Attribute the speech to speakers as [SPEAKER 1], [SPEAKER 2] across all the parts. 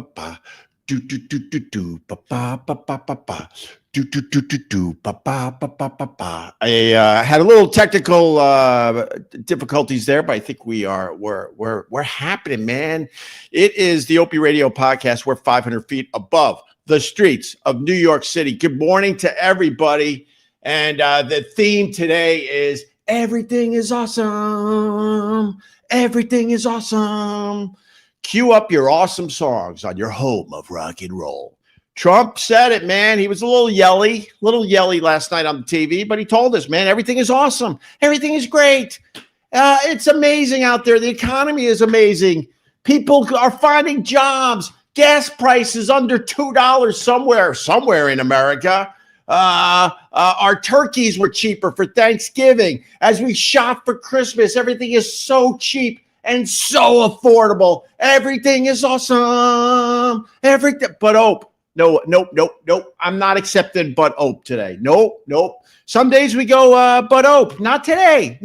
[SPEAKER 1] ba ba. Do do do do do ba ba ba ba ba ba. Do do do do do ba ba ba ba ba ba. I had a little technical difficulties there, but I think we're happening, man. It is the Opie Radio Podcast. We're 500 feet above the streets of New York City. Good morning to everybody. And the theme today is everything is awesome. Everything is awesome. Cue up your awesome songs on your home of rock and roll. Trump said it, man. He was a little yelly last night on the TV, but he told us, man, everything is awesome. Everything is great. It's amazing out there. The economy is amazing. People are finding jobs. Gas prices under $2 somewhere in America. Our turkeys were cheaper for Thanksgiving. As we shop for Christmas, everything is so cheap and so affordable. Everything is awesome. Everything, but Ope. Nope. I'm not accepting but Ope today. Nope. Some days we go, but Ope. Not today.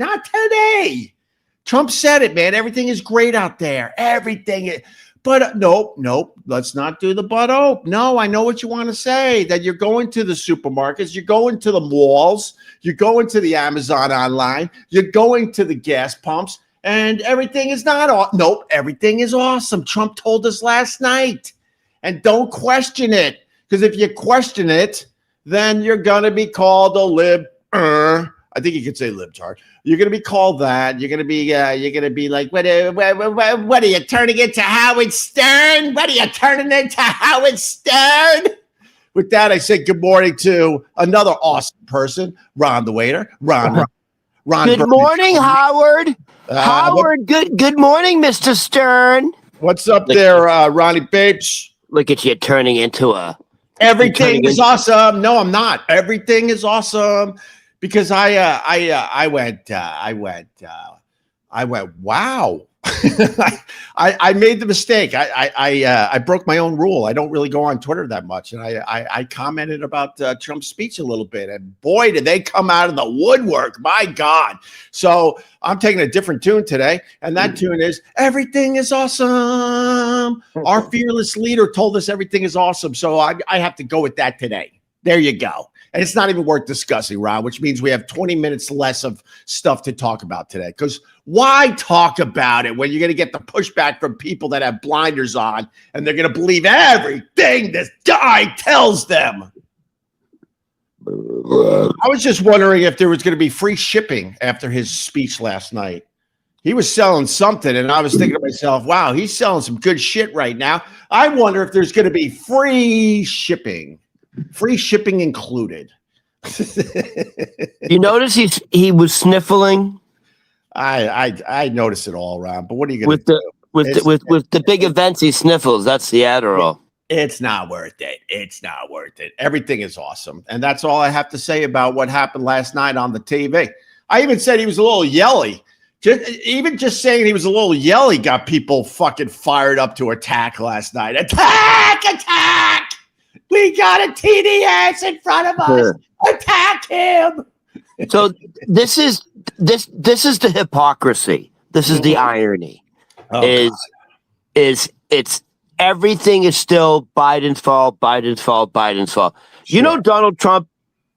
[SPEAKER 1] Trump said it, man. Everything is great out there. Everything is. But nope. Let's not do the but Ope. No, I know what you want to say, that you're going to the supermarkets, you're going to the malls, you're going to the Amazon online, you're going to the gas pumps, and everything is not nope, everything is awesome. Trump told us last night. And don't question it, because if you question it, then you're going to be called a lib. I think you could say libtard. You're going to be called that. You're going to be like, what are you turning into Howard Stern? What are you turning into Howard Stern? With that, I say good morning to another awesome person, Ron the waiter. Ron.
[SPEAKER 2] Good morning, Howard. Howard, good morning, Mr. Stern.
[SPEAKER 1] What's up there, Ronnie Babes?
[SPEAKER 2] Look at you turning into a.
[SPEAKER 1] Everything is awesome. No, I'm not. Everything is awesome. Because I went, wow. I made the mistake. I broke my own rule. I don't really go on Twitter that much. And I commented about Trump's speech a little bit. And boy, did they come out of the woodwork. My God. So I'm taking a different tune today. And that tune is everything is awesome. Our fearless leader told us everything is awesome. So I have to go with that today. There you go. And it's not even worth discussing, Ron, which means we have 20 minutes less of stuff to talk about today. Because why talk about it when you're going to get the pushback from people that have blinders on and they're going to believe everything this guy tells them? I was just wondering if there was going to be free shipping after his speech last night. He was selling something, and I was thinking to myself, wow, he's selling some good shit right now. I wonder if there's going to be free shipping. Free shipping included.
[SPEAKER 2] You notice he was sniffling.
[SPEAKER 1] I noticed it all around. But what are you going to do?
[SPEAKER 2] With the big events, he sniffles. That's the Adderall.
[SPEAKER 1] It's not worth it. It's not worth it. Everything is awesome, and that's all I have to say about what happened last night on the TV. I even said he was a little yelly. Just saying he was a little yelly got people fucking fired up to attack last night. Attack! We got a TDS in front of us. Attack him.
[SPEAKER 2] So this is the hypocrisy. This is the irony. It's everything is still Biden's fault. You know, Donald Trump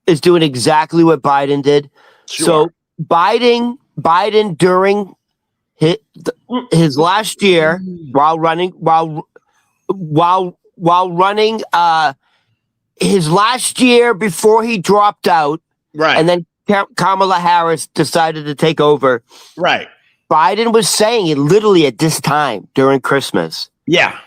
[SPEAKER 2] is doing exactly what Biden did.
[SPEAKER 1] Sure.
[SPEAKER 2] So Biden during his last year while running his last year before he dropped out,
[SPEAKER 1] right?
[SPEAKER 2] And then Kamala Harris decided to take over,
[SPEAKER 1] right?
[SPEAKER 2] Biden was saying it literally at this time during Christmas.
[SPEAKER 1] Yeah,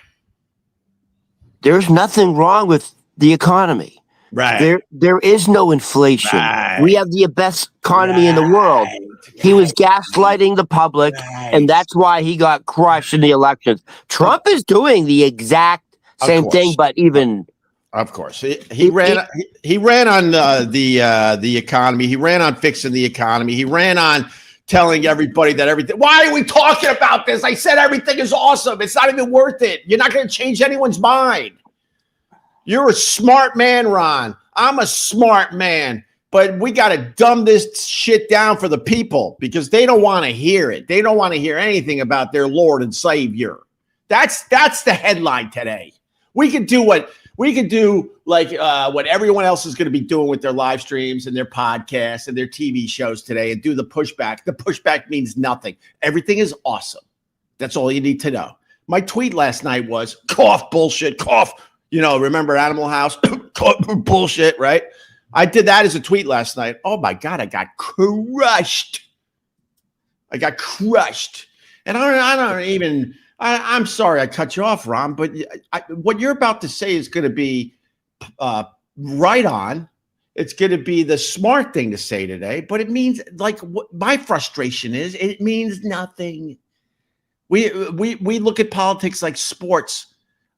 [SPEAKER 2] there's nothing wrong with the economy.
[SPEAKER 1] Right.
[SPEAKER 2] There is no inflation.
[SPEAKER 1] Right.
[SPEAKER 2] We have the best economy in the world. He was gaslighting the public, and that's why he got crushed in the elections. Trump is doing the exact same thing, but even.
[SPEAKER 1] Of course, he ran on the economy. He ran on fixing the economy. He ran on telling everybody that everything. Why are we talking about this? I said everything is awesome. It's not even worth it. You're not going to change anyone's mind. You're a smart man, Ron. I'm a smart man, but we got to dumb this shit down for the people because they don't want to hear it. They don't want to hear anything about their Lord and Savior. That's the headline today. We could do what everyone else is going to be doing with their live streams and their podcasts and their TV shows today, and do the pushback. The pushback means nothing. Everything is awesome. That's all you need to know. My tweet last night was cough bullshit, cough. Remember Animal House? Bullshit, right? I did that as a tweet last night. Oh my God, I got crushed. And I'm sorry I cut you off, Ron, but what you're about to say is going to be right on. It's going to be the smart thing to say today, but it means, like, what my frustration is, it means nothing. We look at politics like sports.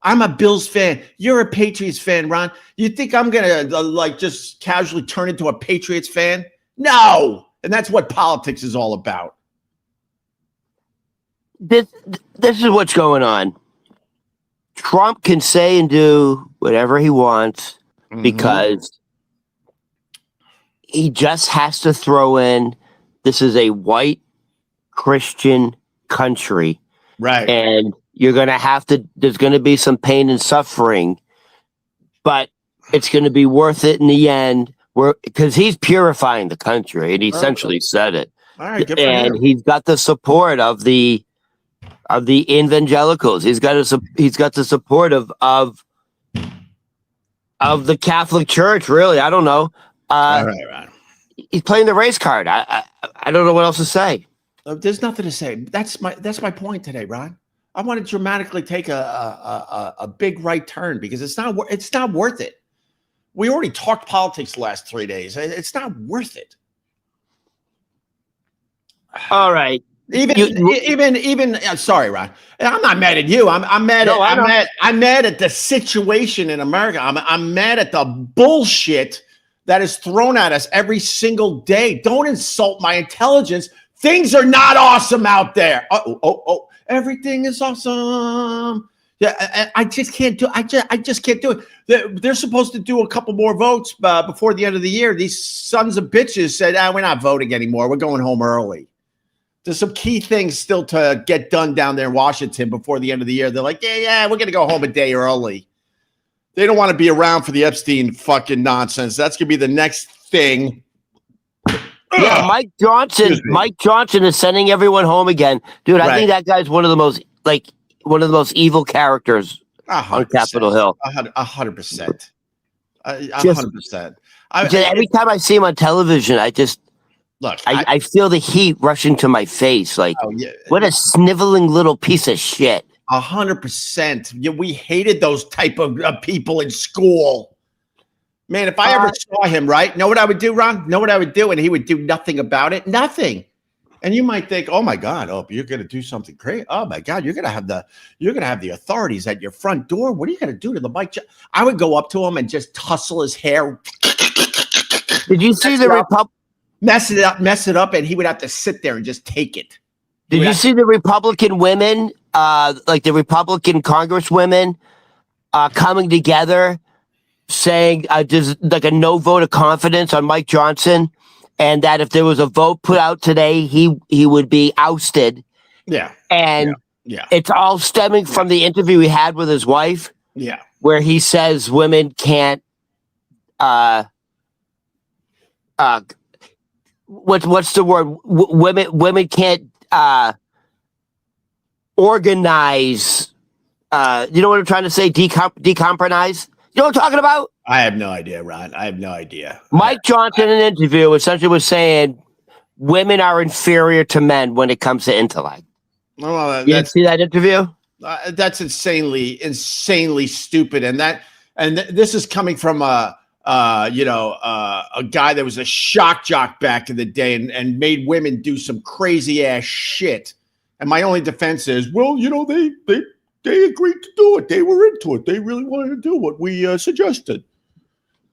[SPEAKER 1] I'm a Bills fan. You're a Patriots fan, Ron. You think I'm going to just casually turn into a Patriots fan? No. And that's what politics is all about.
[SPEAKER 2] This is what's going on. Trump can say and do whatever he wants because he just has to throw in, this is a white Christian country.
[SPEAKER 1] Right.
[SPEAKER 2] And you're going to have to, there's going to be some pain and suffering, but it's going to be worth it in the end, because he's purifying the country, and he essentially said it.
[SPEAKER 1] All right, good for
[SPEAKER 2] and
[SPEAKER 1] him.
[SPEAKER 2] He's got the support of the evangelicals. He's got the support of the Catholic Church. Really, I don't know.
[SPEAKER 1] All right.
[SPEAKER 2] He's playing the race card. I don't know what else to say.
[SPEAKER 1] There's nothing to say. That's my point today, Ron. I want to dramatically take a big right turn because it's not worth it. We already talked politics the last 3 days. It's not worth it.
[SPEAKER 2] All right.
[SPEAKER 1] Even sorry, Ron. I'm not mad at you. I'm mad at the situation in America. I'm mad at the bullshit that is thrown at us every single day. Don't insult my intelligence. Things are not awesome out there. Oh, everything is awesome. Yeah, I just can't do. I just can't do it. They're supposed to do a couple more votes before the end of the year. These sons of bitches said, we're not voting anymore. We're going home early. There's some key things still to get done down there in Washington before the end of the year. They're like, yeah, we're going to go home a day early. They don't want to be around for the Epstein fucking nonsense. That's going to be the next thing.
[SPEAKER 2] Yeah, Mike Johnson is sending everyone home again. Dude, I think that guy's one of the most evil characters on Capitol Hill.
[SPEAKER 1] 100%. 100%.
[SPEAKER 2] Every time I see him on television, I feel the heat rushing to my face. What a sniveling little piece of shit.
[SPEAKER 1] 100%. We hated those type of people in school. Man, if I ever saw him, right? Know what I would do, Ron? Know what I would do? And he would do nothing about it. Nothing. And you might think, oh my God, you're going to do something crazy. Oh my God, you're going to have the authorities at your front door. What are you going to do to the Mike? I would go up to him and just tussle his hair.
[SPEAKER 2] Did you see
[SPEAKER 1] mess it up, and he would have to sit there and just take it.
[SPEAKER 2] Did you see the Republican women, like the Republican congresswomen, coming together, saying there's like a no vote of confidence on Mike Johnson, and that if there was a vote put out today, he would be ousted.
[SPEAKER 1] Yeah,
[SPEAKER 2] and it's all stemming from the interview he had with his wife.
[SPEAKER 1] Yeah,
[SPEAKER 2] where he says women can't. What's the word? Women can't organize. You know what I'm trying to say? Decompromise. You know what I'm talking about?
[SPEAKER 1] I have no idea, Ron. I have no idea.
[SPEAKER 2] Mike Johnson in an interview essentially was saying women are inferior to men when it comes to intellect.
[SPEAKER 1] Well,
[SPEAKER 2] you didn't see that interview?
[SPEAKER 1] That's insanely stupid, and this is coming from a guy that was a shock jock back in the day and made women do some crazy ass shit. And my only defense is, well, they agreed to do it. They were into it. They really wanted to do what we suggested.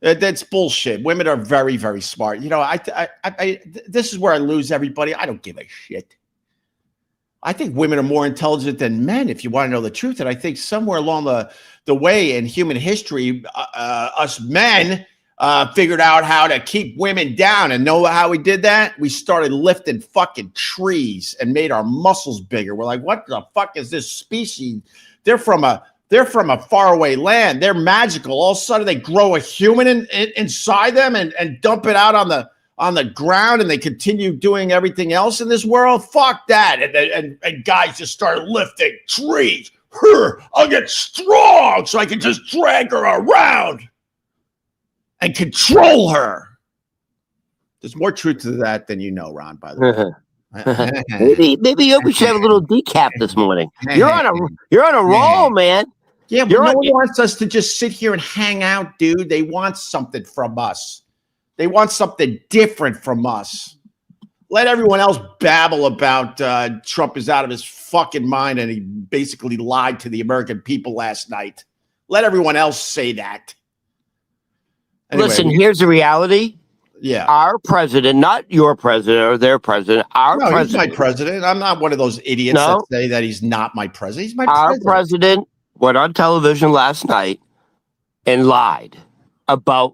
[SPEAKER 1] That's bullshit. Women are very, very smart. This is where I lose everybody. I don't give a shit. I think women are more intelligent than men, if you want to know the truth. And I think somewhere along the way in human history, us men figured out how to keep women down. And know how we did that? We started lifting fucking trees and made our muscles bigger. We're like, what the fuck is this species? They're from a They're from a faraway land. They're magical. All of a sudden, they grow a human inside them and dump it out on the ground, and they continue doing everything else in this world. Fuck that. And guys just start lifting trees. I'll get strong so I can just drag her around and control her. There's more truth to that than you know, Ron, by the way.
[SPEAKER 2] maybe we should have a little decaf this morning. You're on a roll, man.
[SPEAKER 1] Yeah, but no one wants us to just sit here and hang out, dude. They want something from us. They want something different from us. Let everyone else babble about Trump is out of his fucking mind and he basically lied to the American people last night. Let everyone else say that. Anyway,
[SPEAKER 2] listen, here's the reality.
[SPEAKER 1] Yeah.
[SPEAKER 2] Our president, not your president or their president, president.
[SPEAKER 1] He's my president. I'm not one of those idiots that say that he's not my president. He's my
[SPEAKER 2] president. Our president went on television last night and lied about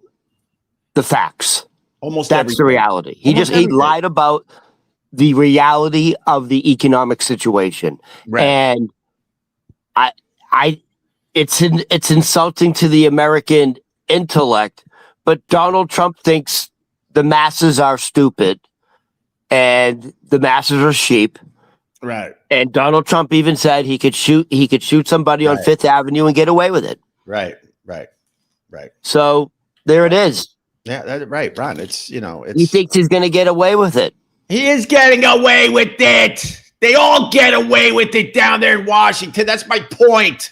[SPEAKER 2] the facts.
[SPEAKER 1] Almost
[SPEAKER 2] that's
[SPEAKER 1] everything.
[SPEAKER 2] The reality. He lied about the reality of the economic situation. Right. And it's insulting to the American intellect, but Donald Trump thinks the masses are stupid and the masses are sheep.
[SPEAKER 1] Right.
[SPEAKER 2] And Donald Trump even said he could shoot somebody on Fifth Avenue and get away with it.
[SPEAKER 1] Right.
[SPEAKER 2] So there it is.
[SPEAKER 1] Yeah, that's right, Ron. It's
[SPEAKER 2] he thinks he's going to get away with it.
[SPEAKER 1] He is getting away with it. They all get away with it down there in Washington. That's my point.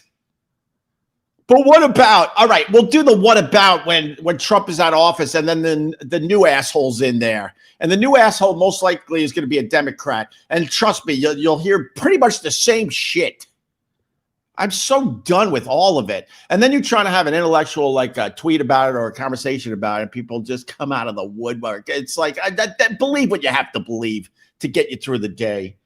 [SPEAKER 1] But what about? All right, we'll do the what about when Trump is out of office, and then the new asshole's in there, and the new asshole most likely is going to be a Democrat. And trust me, you'll hear pretty much the same shit. I'm so done with all of it. And then you try to have an intellectual tweet about it or a conversation about it. People just come out of the woodwork. It's like believe what you have to believe to get you through the day.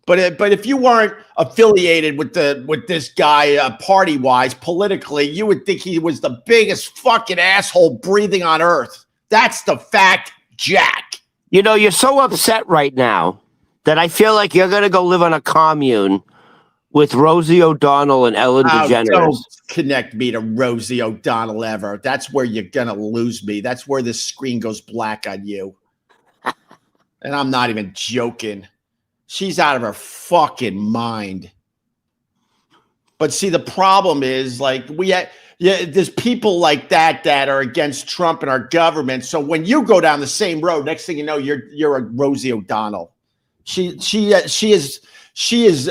[SPEAKER 1] But if you weren't affiliated with this guy party wise politically, you would think he was the biggest fucking asshole breathing on earth. That's the fact, Jack.
[SPEAKER 2] You're so upset right now that I feel like you're gonna go live on a commune with Rosie O'Donnell and Ellen DeGeneres.
[SPEAKER 1] Don't connect me to Rosie O'Donnell ever. That's where you're going to lose me. That's where the screen goes black on you. And I'm not even joking. She's out of her fucking mind. But see, the problem is there's people like that are against Trump and our government. So when you go down the same road, next thing you know, you're a Rosie O'Donnell. She is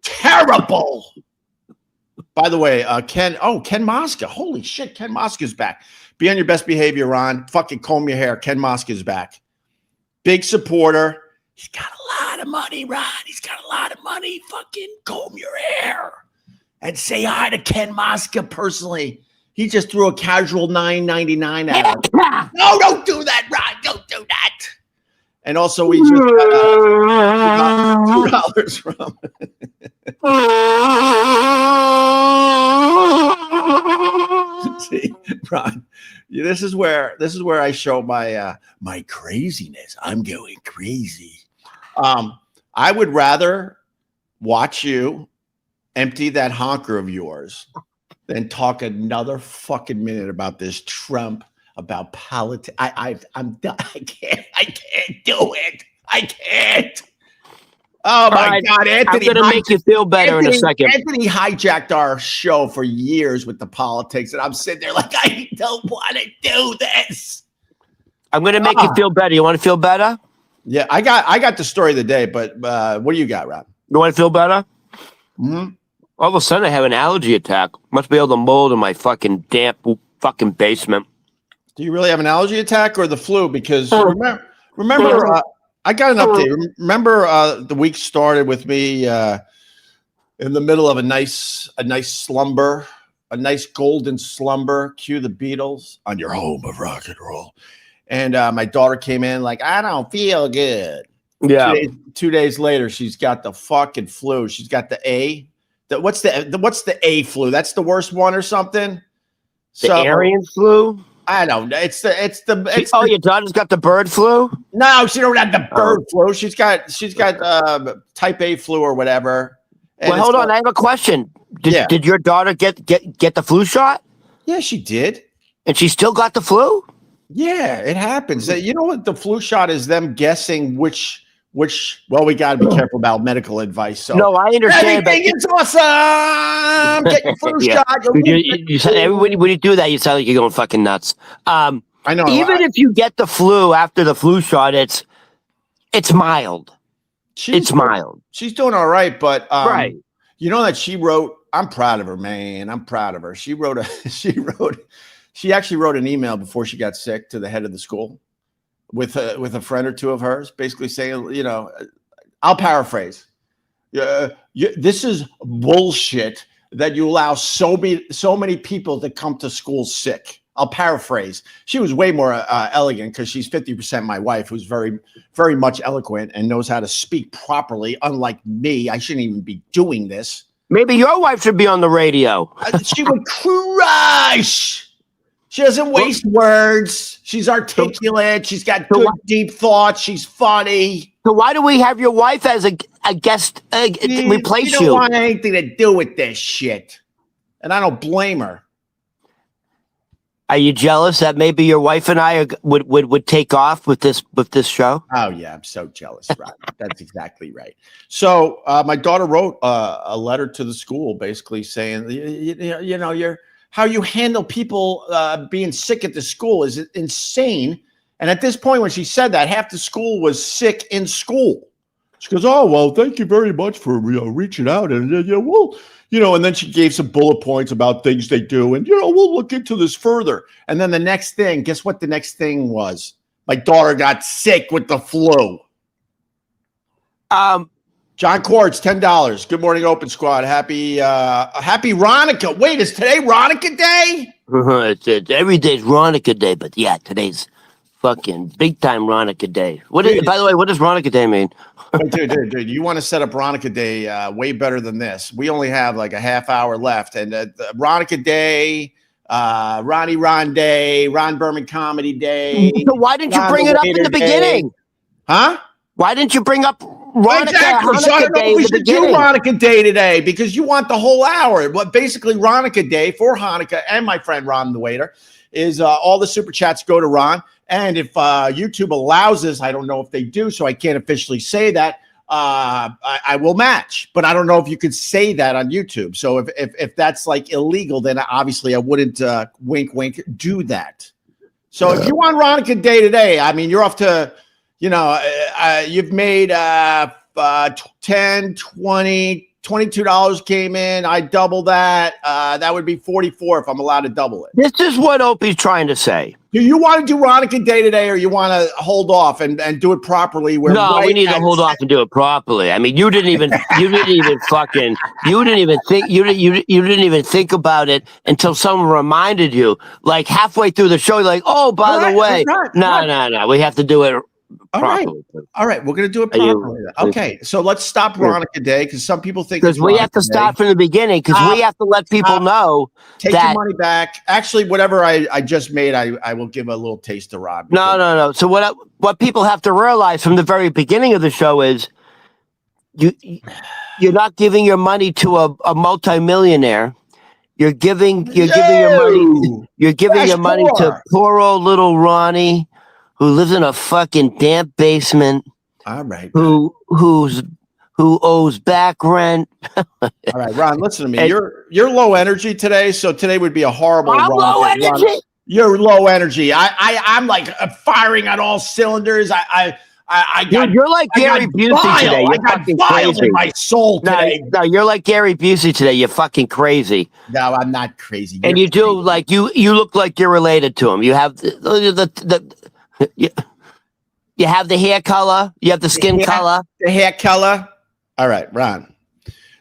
[SPEAKER 1] terrible. By the way, Ken Mosca. Holy shit, Ken Mosca's back. Be on your best behavior, Ron. Fucking comb your hair. Ken Mosca's back. Big supporter. He's got a lot of money, Ron. He's got a lot of money. Fucking comb your hair. And say hi to Ken Mosca personally. He just threw a casual $9.99 at him. No, don't do that, Ron. Don't do that. And also, we just got $2 from. See, Ron, this is where I show my my craziness. I'm going crazy. I would rather watch you empty that honker of yours than talk another fucking minute about this Trump. About politics. I'm done. I can't do it. I can't. Oh my God, Anthony!
[SPEAKER 2] I'm going to make you feel better in a second.
[SPEAKER 1] Anthony hijacked our show for years with the politics, and I'm sitting there like, I don't want to do this.
[SPEAKER 2] I'm going to make you feel better. You want to feel better?
[SPEAKER 1] Yeah, I got the story of the day, but what do you got, Rob?
[SPEAKER 2] You want to feel better?
[SPEAKER 1] Mm-hmm.
[SPEAKER 2] All of a sudden, I have an allergy attack. Must be able to mold in my fucking damp fucking basement.
[SPEAKER 1] Do you really have an allergy attack or the flu? Because remember, I got an update. Remember, the week started with me in the middle of a nice slumber, a nice golden slumber. Cue the Beatles on your home of rock and roll. And my daughter came in like, I don't feel good.
[SPEAKER 2] Yeah.
[SPEAKER 1] 2 days later, she's got the fucking flu. She's got the A. What's the A flu? That's the worst one or something.
[SPEAKER 2] The Aryan flu.
[SPEAKER 1] I don't know. It's
[SPEAKER 2] your daughter's got the bird flu?
[SPEAKER 1] No, she don't have the bird flu. She's got type A flu or whatever. And
[SPEAKER 2] Well, hold on. I have a question. Did your daughter get the flu shot?
[SPEAKER 1] Yeah, she did.
[SPEAKER 2] And she still got the flu?
[SPEAKER 1] Yeah, it happens. You know what? The flu shot is them guessing which. Well, we got to be careful about medical advice. So
[SPEAKER 2] no, I understand.
[SPEAKER 1] Everything is awesome. Get your flu shot.
[SPEAKER 2] Everybody, when you do that, you sound like you're going fucking nuts.
[SPEAKER 1] I know.
[SPEAKER 2] Even if you get the flu after the flu shot, it's mild. It's mild.
[SPEAKER 1] She's doing all right, but
[SPEAKER 2] right.
[SPEAKER 1] You know that she wrote. I'm proud of her, man. I'm proud of her. She actually wrote an email before she got sick to the head of the school with a friend or two of hers, basically saying, you know, I'll paraphrase. This is bullshit that you allow so many people to come to school sick. I'll paraphrase. She was way more elegant because she's 50% my wife, who's very, very much eloquent and knows how to speak properly. Unlike me, I shouldn't even be doing this.
[SPEAKER 2] Maybe your wife should be on the radio.
[SPEAKER 1] She would crush. She doesn't waste words. She's articulate. She's got good, deep thoughts. She's funny.
[SPEAKER 2] So why do we have your wife as a guest replace you?
[SPEAKER 1] You don't want anything to do with this shit. And I don't blame her.
[SPEAKER 2] Are you jealous that maybe your wife and I would take off with this show?
[SPEAKER 1] Oh yeah, I'm so jealous, Rob. That's exactly right. So my daughter wrote a letter to the school, basically saying, you know, how you handle people being sick at the school is insane. And at this point, when she said that, half the school was sick in school. She goes, "Oh well, thank you very much for reaching out, and we'll." You know, and then she gave some bullet points about things they do. And, we'll look into this further. And then the next thing, guess what the next thing was? My daughter got sick with the flu. John Quartz, $10. Good morning, Open Squad. Happy Ronica. Wait, is today Ronica Day?
[SPEAKER 2] Every day's Ronica Day. But yeah, today's fucking big time Ronica Day. By the way, what does Ronica Day mean?
[SPEAKER 1] Dude, you want to set up Ronica Day way better than this. We only have like a half hour left. And Ronica Day, Ronnie Ron Day, Ron Berman Comedy Day.
[SPEAKER 2] So why didn't you bring it up in the beginning?
[SPEAKER 1] Huh?
[SPEAKER 2] Why didn't you bring up Ronica,
[SPEAKER 1] exactly. So I don't know if we should do Ronica Day today because you want the whole hour. What basically Ronica Day for Hanukkah and my friend Ron the waiter is all the super chats go to Ron. And if YouTube allows this, I don't know if they do, so I can't officially say that. I will match, but I don't know if you could say that on YouTube. So if that's like illegal, then obviously I wouldn't wink do that. So if you want Ronica Day today, I mean, you're off to, you've made 10, 20, $22 came in. I double that. That would be 44 if I'm allowed to double it.
[SPEAKER 2] This is what Opie's trying to say.
[SPEAKER 1] Do you want to do Ronica Day today, or you want to hold off and do it properly?
[SPEAKER 2] We need to hold off and do it properly. I mean, you didn't even think about it until someone reminded you. Like halfway through the show, you're like, oh, by the way, no, we have to do it.
[SPEAKER 1] All right, we're gonna do it properly. Okay, so let's stop Ronica Day because some people think
[SPEAKER 2] because we have to start from the beginning because we have to let people know.
[SPEAKER 1] Take your money back. Actually, whatever I just made, I will give a little taste to Rob.
[SPEAKER 2] No. So what people have to realize from the very beginning of the show is you're not giving your money to a multimillionaire. You're giving your money. You're giving your money to poor old little Ronnie, who lives in a fucking damp basement.
[SPEAKER 1] All right.
[SPEAKER 2] Who owes back rent.
[SPEAKER 1] All right, Ron, listen to me. You're low energy today, so today would be a horrible.
[SPEAKER 2] I'm low energy.
[SPEAKER 1] Ron, you're low energy. I'm like firing on all cylinders.
[SPEAKER 2] You're like Gary Busey today. You're fucking crazy.
[SPEAKER 1] In my soul today.
[SPEAKER 2] No, you're like Gary Busey today. You're fucking crazy.
[SPEAKER 1] No, I'm not crazy.
[SPEAKER 2] And you do like you look like you're related to him. You have you have the hair color. You have the skin color.
[SPEAKER 1] The hair color. All right, Ron.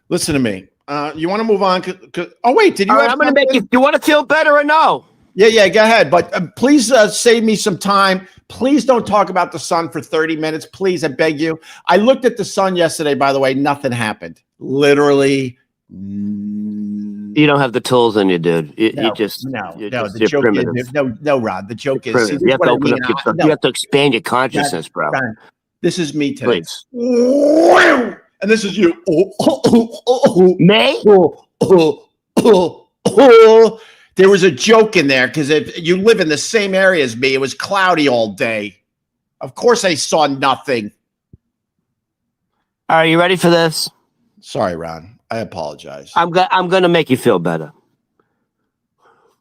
[SPEAKER 1] Listen to me. You want to move on? Oh wait, did you?
[SPEAKER 2] I'm going to make you. Do you want to feel better or no?
[SPEAKER 1] Yeah. Go ahead, but please save me some time. Please don't talk about the sun for 30 minutes. Please, I beg you. I looked at the sun yesterday. By the way, nothing happened. Literally.
[SPEAKER 2] You don't have the tools in you, dude.
[SPEAKER 1] No. The joke is no, Rod. The joke is
[SPEAKER 2] you have to open up. You have to expand your consciousness, bro.
[SPEAKER 1] This is me today.
[SPEAKER 2] Please.
[SPEAKER 1] And this is you.
[SPEAKER 2] Me?
[SPEAKER 1] There was a joke in there because if you live in the same area as me, it was cloudy all day. Of course, I saw nothing.
[SPEAKER 2] Are you ready for this?
[SPEAKER 1] Sorry, Ron. I apologize.
[SPEAKER 2] I'm gonna make you feel better.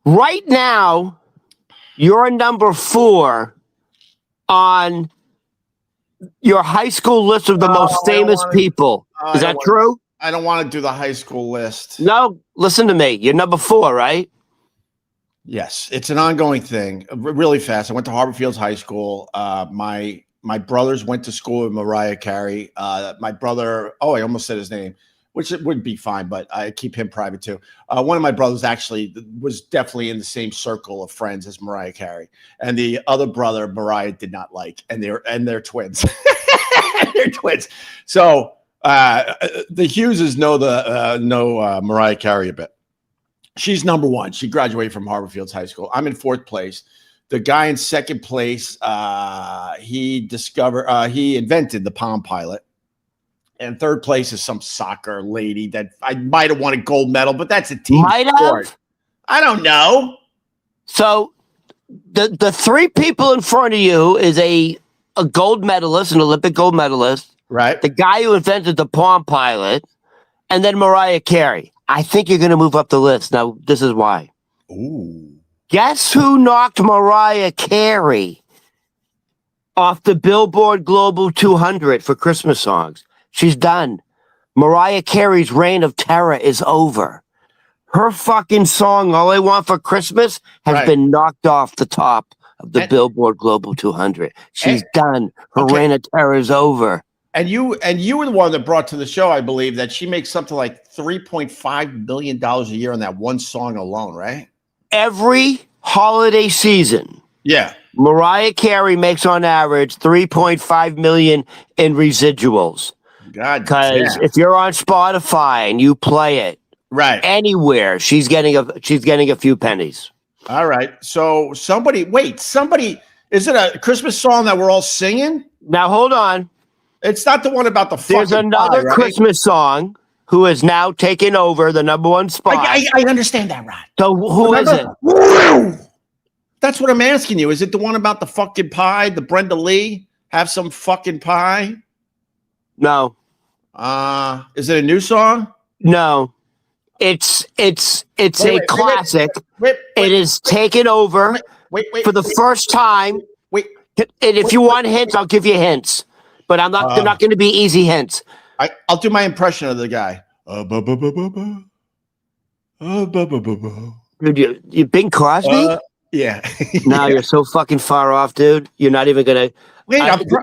[SPEAKER 2] Right now, you're number 4 on your high school list of the most famous people. Is that true?
[SPEAKER 1] I don't want to do the high school list.
[SPEAKER 2] No, listen to me. You're number 4, right?
[SPEAKER 1] Yes, it's an ongoing thing. Really fast. I went to Harbor Fields High School. My brothers went to school with Mariah Carey. My brother, I almost said his name, which it would be fine, but I keep him private too. One of my brothers actually was definitely in the same circle of friends as Mariah Carey, and the other brother Mariah did not like, and they're twins. They're twins. So the Hugheses know Mariah Carey a bit. She's number 1. She graduated from Harbor Fields High School. I'm in 4th place. The guy in 2nd place, he invented the Palm Pilot. And 3rd place is some soccer lady that I might have won a gold medal, but that's a team sport. I don't know.
[SPEAKER 2] So the 3 people in front of you is a gold medalist, an Olympic gold medalist.
[SPEAKER 1] Right.
[SPEAKER 2] The guy who invented the Palm Pilot, and then Mariah Carey. I think you're going to move up the list. Now, this is why.
[SPEAKER 1] Ooh.
[SPEAKER 2] Guess who knocked Mariah Carey off the Billboard Global 200 for Christmas songs? She's done. Mariah Carey's reign of terror is over. Her fucking song, All I Want for Christmas, has been knocked off the top of the Billboard Global 200. She's done. Her reign of terror is over. And you
[SPEAKER 1] were the one that brought to the show, I believe, that she makes something like $3.5 million a year on that one song alone, right?
[SPEAKER 2] Every holiday season.
[SPEAKER 1] Yeah.
[SPEAKER 2] Mariah Carey makes on average $3.5 million in residuals.
[SPEAKER 1] God,
[SPEAKER 2] because if you're on Spotify and you play it anywhere, she's getting a few pennies.
[SPEAKER 1] All right. So somebody, is it a Christmas song that we're all singing?
[SPEAKER 2] Now hold on.
[SPEAKER 1] It's not the one about the fucking
[SPEAKER 2] There's another
[SPEAKER 1] pie, right?
[SPEAKER 2] Christmas song who is now taking over the number 1 spot.
[SPEAKER 1] I understand that, Rod.
[SPEAKER 2] So who is it?
[SPEAKER 1] That's what I'm asking you. Is it the one about the fucking pie? The Brenda Lee? Have some fucking pie?
[SPEAKER 2] No.
[SPEAKER 1] Is it a new song?
[SPEAKER 2] No. It's a classic. It is taken over for the first time. And if you want hints, I'll give you hints. But they're not going to be easy hints.
[SPEAKER 1] I'll do my impression of the guy.
[SPEAKER 2] Dude, you Bing Crosby?
[SPEAKER 1] Yeah.
[SPEAKER 2] No, you're so fucking far off, dude. You're not even going to.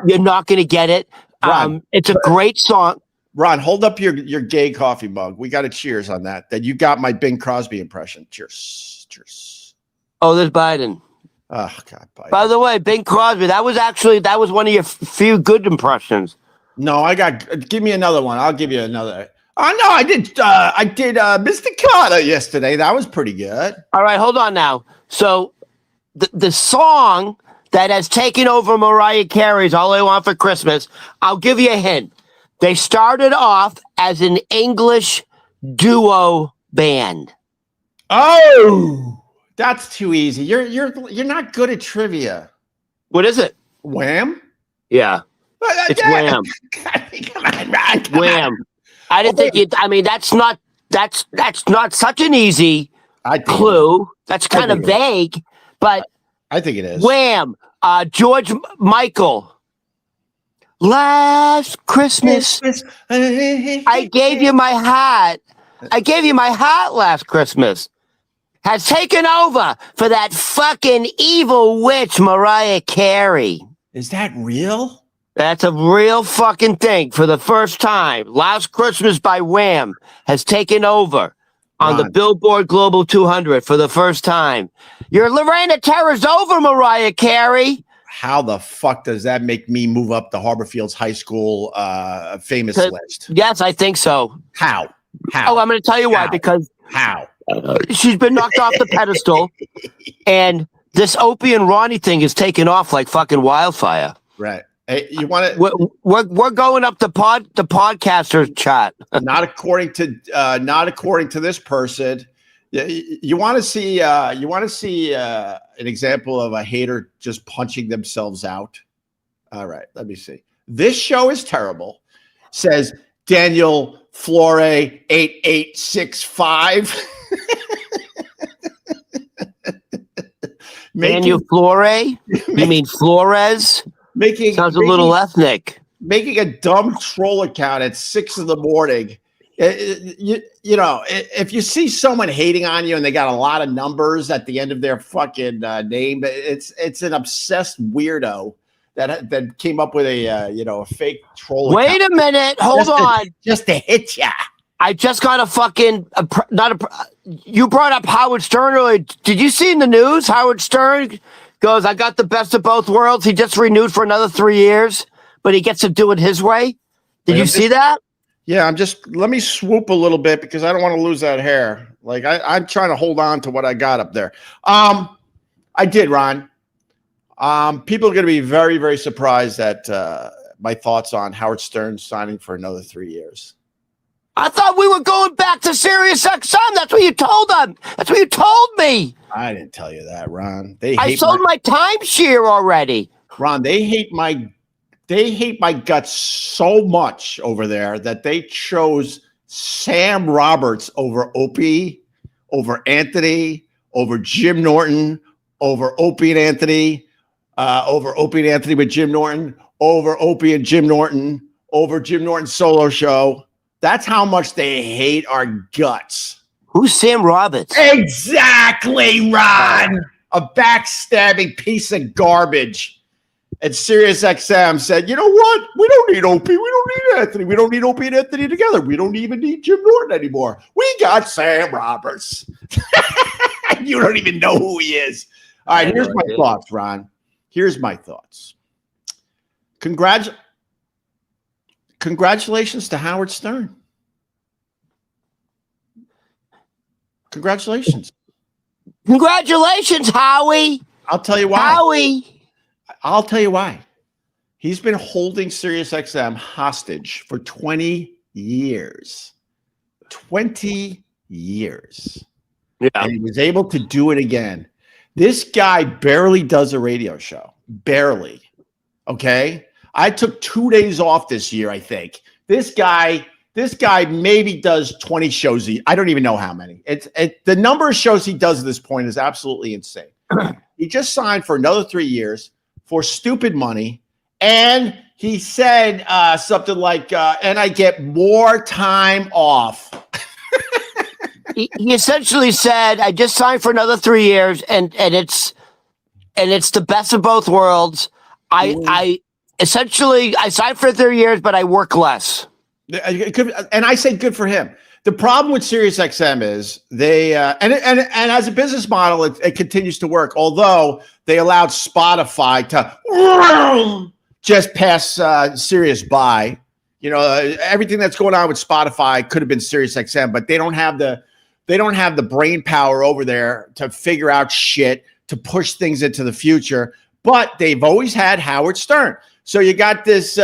[SPEAKER 2] You're not going to get it.
[SPEAKER 1] Ron,
[SPEAKER 2] it's a great song.
[SPEAKER 1] Ron, hold up your gay coffee mug. We got to cheers on that. That you got my Bing Crosby impression. Cheers. Cheers.
[SPEAKER 2] Oh, there's Biden.
[SPEAKER 1] Oh, God. Biden.
[SPEAKER 2] By the way, Bing Crosby, that was one of your few good impressions.
[SPEAKER 1] No, give me another one. I'll give you another. Oh, no, I did Mr. Carter yesterday. That was pretty good.
[SPEAKER 2] All right, hold on now. So the song that has taken over Mariah Carey's All I Want for Christmas, I'll give you a hint. They started off as an English duo band.
[SPEAKER 1] Oh, that's too easy. You're not good at trivia.
[SPEAKER 2] What is it?
[SPEAKER 1] Wham?
[SPEAKER 2] Yeah. It's Wham.
[SPEAKER 1] Come on, Ron.
[SPEAKER 2] Wham. I didn't think it. I mean, that's not such an easy clue. That's kind of vague, but
[SPEAKER 1] I think it is.
[SPEAKER 2] Wham. George Michael. Last Christmas, I gave you my hat. I gave you my hat last Christmas. Has taken over for that fucking evil witch, Mariah Carey.
[SPEAKER 1] Is that real?
[SPEAKER 2] That's a real fucking thing for the first time. Last Christmas by Wham has taken over on the Billboard Global 200 for the first time. Your reign of terror's over, Mariah Carey.
[SPEAKER 1] How the fuck does that make me move up the Harbor Fields High School famous list?
[SPEAKER 2] Yes, I think so.
[SPEAKER 1] How?
[SPEAKER 2] Oh, I'm going to tell you why. Because she's been knocked off the pedestal, and this Opie and Ronnie thing is taking off like fucking wildfire.
[SPEAKER 1] Right. Hey, you want to?
[SPEAKER 2] We're going up the podcaster chat.
[SPEAKER 1] Not according to this person. You want to see an example of a hater just punching themselves out? All right, let me see. This show is terrible, says Daniel Flore 8865.
[SPEAKER 2] Daniel Flore? You mean Flores? Sounds a little ethnic.
[SPEAKER 1] Making a dumb troll account at 6 in the morning. You know, if you see someone hating on you and they got a lot of numbers at the end of their fucking name, it's an obsessed weirdo that came up with a fake troll.
[SPEAKER 2] Wait
[SPEAKER 1] account.
[SPEAKER 2] A minute, hold on,
[SPEAKER 1] just to hit ya.
[SPEAKER 2] I just got you brought up Howard Stern earlier. Did you see in the news Howard Stern goes, I got the best of both worlds. He just renewed for another 3 years, but he gets to do it his way. Did you see that?
[SPEAKER 1] Yeah, let me swoop a little bit because I don't want to lose that hair. Like I'm trying to hold on to what I got up there. I did, Ron. People are going to be very, very surprised at my thoughts on Howard Stern signing for another 3 years.
[SPEAKER 2] I thought we were going back to Sirius XM. That's what you told them. That's what you told me.
[SPEAKER 1] I didn't tell you that, Ron.
[SPEAKER 2] I sold my timeshare already.
[SPEAKER 1] Ron, they hate my guts so much over there that they chose Sam Roberts over Opie, over Anthony, over Jim Norton, over Opie and Anthony, over Opie and Anthony with Jim Norton, over Opie and Jim Norton, over Jim Norton's solo show. That's how much they hate our guts.
[SPEAKER 2] Who's Sam Roberts?
[SPEAKER 1] Exactly, Ron. A backstabbing piece of garbage. And Sirius XM said, you know what? We don't need Opie. We don't need Anthony. We don't need Opie and Anthony together. We don't even need Jim Norton anymore. We got Sam Roberts. You don't even know who he is. All right, here's my thoughts, Ron. Here's my thoughts. Congratulations to Howard Stern. Congratulations.
[SPEAKER 2] Congratulations, Howie.
[SPEAKER 1] I'll tell you why.
[SPEAKER 2] Howie.
[SPEAKER 1] I'll tell you why. He's been holding SiriusXM hostage for 20 years. 20 years.
[SPEAKER 2] Yeah.
[SPEAKER 1] And he was able to do it again. This guy barely does a radio show. Barely. Okay? I took 2 days off this year, I think. This guy maybe does 20 shows. I don't even know how many. The number of shows he does at this point is absolutely insane. He just signed for another 3 years for stupid money. And he said something like, and I get more time off.
[SPEAKER 2] He essentially said, I just signed for another 3 years and it's the best of both worlds. I signed for 3 years, but I work less.
[SPEAKER 1] And I say good for him. The problem with SiriusXM is they and as a business model, it continues to work. Although they allowed Spotify to just pass Sirius by. You know, everything that's going on with Spotify could have been SiriusXM, but they don't have the brain power over there to figure out shit, to push things into the future. But they've always had Howard Stern. So you got this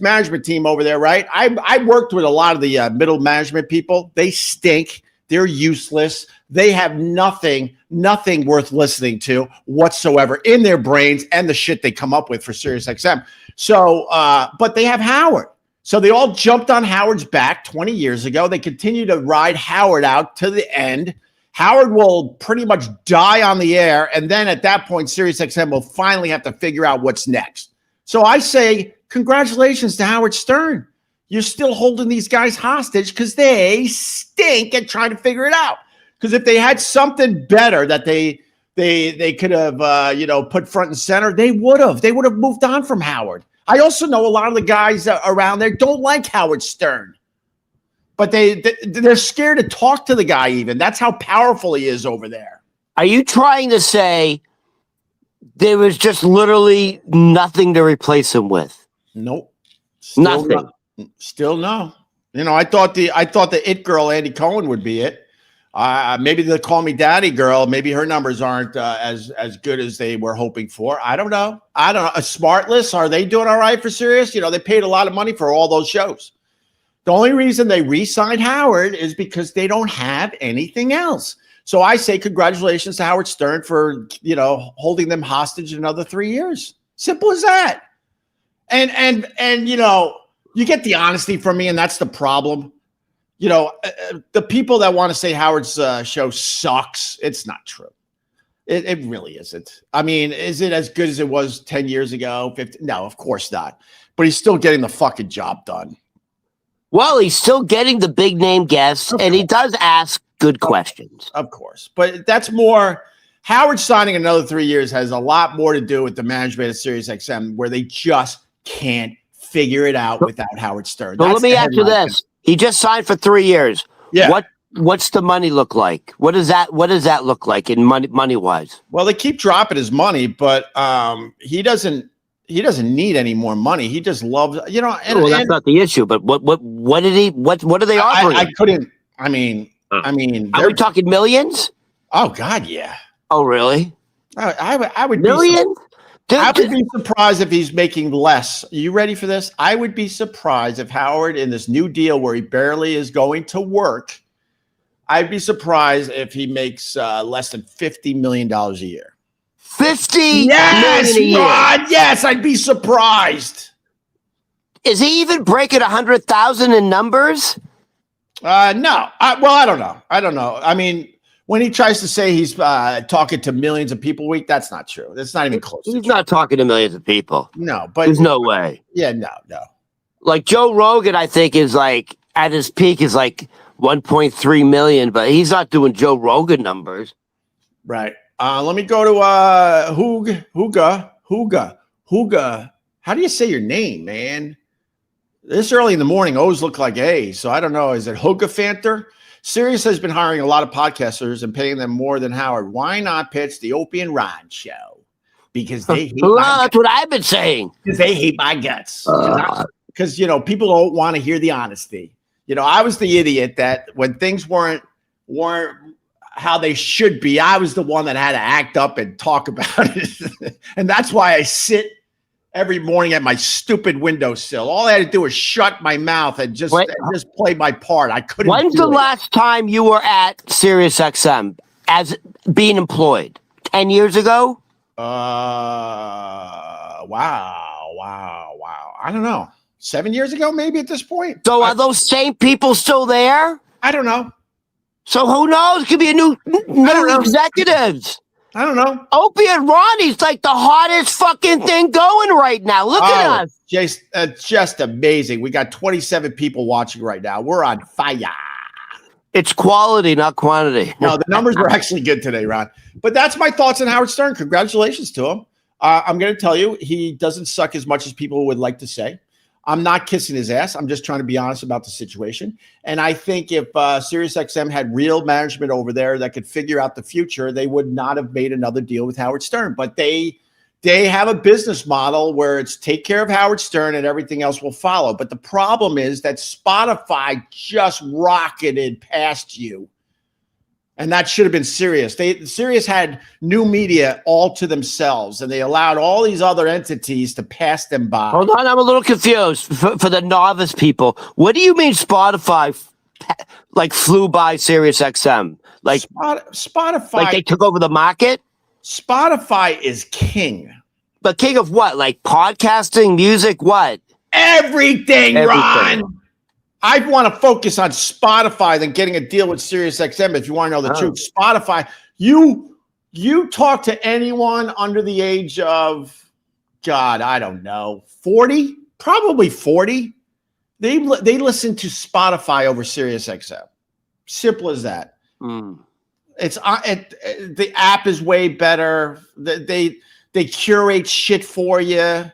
[SPEAKER 1] management team over there, right? I worked with a lot of the middle management people. They stink. They're useless. They have nothing worth listening to whatsoever in their brains and the shit they come up with for SiriusXM. So, but they have Howard. So they all jumped on Howard's back 20 years ago. They continue to ride Howard out to the end. Howard will pretty much die on the air. And then at that point, SiriusXM will finally have to figure out what's next. So I say, congratulations to Howard Stern. You're still holding these guys hostage because they stink at trying to figure it out. Because if they had something better that they could have, put front and center, they would have. They would have moved on from Howard. I also know a lot of the guys around there don't like Howard Stern. But they're scared to talk to the guy even. That's how powerful he is over there.
[SPEAKER 2] Are you trying to say there was just literally nothing to replace him with?
[SPEAKER 1] Nope.
[SPEAKER 2] Nothing.
[SPEAKER 1] Still no. You know, I thought the it girl Andy Cohen would be it. Maybe the Call Me Daddy girl, maybe her numbers aren't as good as they were hoping for. I don't know. A Smartless, are they doing all right for Sirius? They paid a lot of money for all those shows. The only reason they re-signed Howard is because they don't have anything else. So I say congratulations to Howard Stern for, holding them hostage another 3 years. Simple as that. And you get the honesty from me, and that's the problem. The people that want to say Howard's show sucks, it's not true. It really isn't. I mean, is it as good as it was 10 years ago? 15? No, of course not. But he's still getting the fucking job done.
[SPEAKER 2] Well, he's still getting the big name guests, and he does ask good questions.
[SPEAKER 1] Of course. But that's more. Howard signing another 3 years has a lot more to do with the management of SiriusXM, where they just can't figure it out without Howard Stern.
[SPEAKER 2] So let me ask you this. He just signed for 3 years.
[SPEAKER 1] Yeah.
[SPEAKER 2] What's the money look like? What does that look like in money wise?
[SPEAKER 1] Well, they keep dropping his money, but he doesn't need any more money. He just loves,
[SPEAKER 2] that's not the issue. But what are they offering?
[SPEAKER 1] I couldn't. I mean,
[SPEAKER 2] are we talking millions?
[SPEAKER 1] Oh God, yeah.
[SPEAKER 2] Oh really?
[SPEAKER 1] I would
[SPEAKER 2] millions.
[SPEAKER 1] I would be surprised if he's making less. Are you ready for this? I would be surprised if Howard, in this new deal where he barely is going to work, I'd be surprised if he makes less than $50 million a year.
[SPEAKER 2] 50
[SPEAKER 1] yes,
[SPEAKER 2] million a year.
[SPEAKER 1] Ron, yes, I'd be surprised.
[SPEAKER 2] Is he even breaking 100,000 in numbers?
[SPEAKER 1] No. I don't know. I mean, when he tries to say he's talking to millions of people a week, that's not true. That's not even close.
[SPEAKER 2] He's not talking to millions of people.
[SPEAKER 1] No, but
[SPEAKER 2] there's no way.
[SPEAKER 1] Yeah, no.
[SPEAKER 2] Like Joe Rogan, I think is like at his peak is like 1.3 million, but he's not doing Joe Rogan numbers.
[SPEAKER 1] Right. Let me go to Hooga. How do you say your name, man? This early in the morning always look like A, so I don't know. Is it Hooga Fanter? Sirius has been hiring a lot of podcasters and paying them more than Howard. Why not pitch the Opie and Ron show? Because they hate
[SPEAKER 2] that's what I've been saying.
[SPEAKER 1] Because they hate my guts. Because people don't want to hear the honesty. I was the idiot that when things weren't how they should be, I was the one that had to act up and talk about it. And that's why I sit every morning at my stupid windowsill. All I had to do was shut my mouth and just play my part. I couldn't.
[SPEAKER 2] When's the last time you were at SiriusXM as being employed? 10 years ago?
[SPEAKER 1] Wow. I don't know. 7 years ago, maybe at this point.
[SPEAKER 2] So are those same people still there?
[SPEAKER 1] I don't know.
[SPEAKER 2] So who knows? It could be a new executives.
[SPEAKER 1] I don't know.
[SPEAKER 2] Opie and Ronnie's like the hottest fucking thing going right now. Look at us.
[SPEAKER 1] Just amazing. We got 27 people watching right now. We're on fire.
[SPEAKER 2] It's quality, not quantity.
[SPEAKER 1] No, the numbers were actually good today, Ron. But that's my thoughts on Howard Stern. Congratulations to him. I'm going to tell you, he doesn't suck as much as people would like to say. I'm not kissing his ass. I'm just trying to be honest about the situation. And I think if SiriusXM had real management over there that could figure out the future, they would not have made another deal with Howard Stern. But they have a business model where it's take care of Howard Stern and everything else will follow. But the problem is that Spotify just rocketed past you. And that should have been Sirius. Sirius had new media all to themselves, and they allowed all these other entities to pass them by.
[SPEAKER 2] Hold on, I'm a little confused. For the novice people, what do you mean Spotify flew by SiriusXM? Like
[SPEAKER 1] Spotify,
[SPEAKER 2] like they took over the market?
[SPEAKER 1] Spotify is king.
[SPEAKER 2] But king of what? Like podcasting, music, what?
[SPEAKER 1] Everything. Ron. I want to focus on Spotify than getting a deal with SiriusXM. If you want to know the truth, Spotify, you talk to anyone under the age of, God, I don't know, 40, probably 40. They listen to Spotify over SiriusXM. Simple as that. It's the app is way better. They curate shit for you.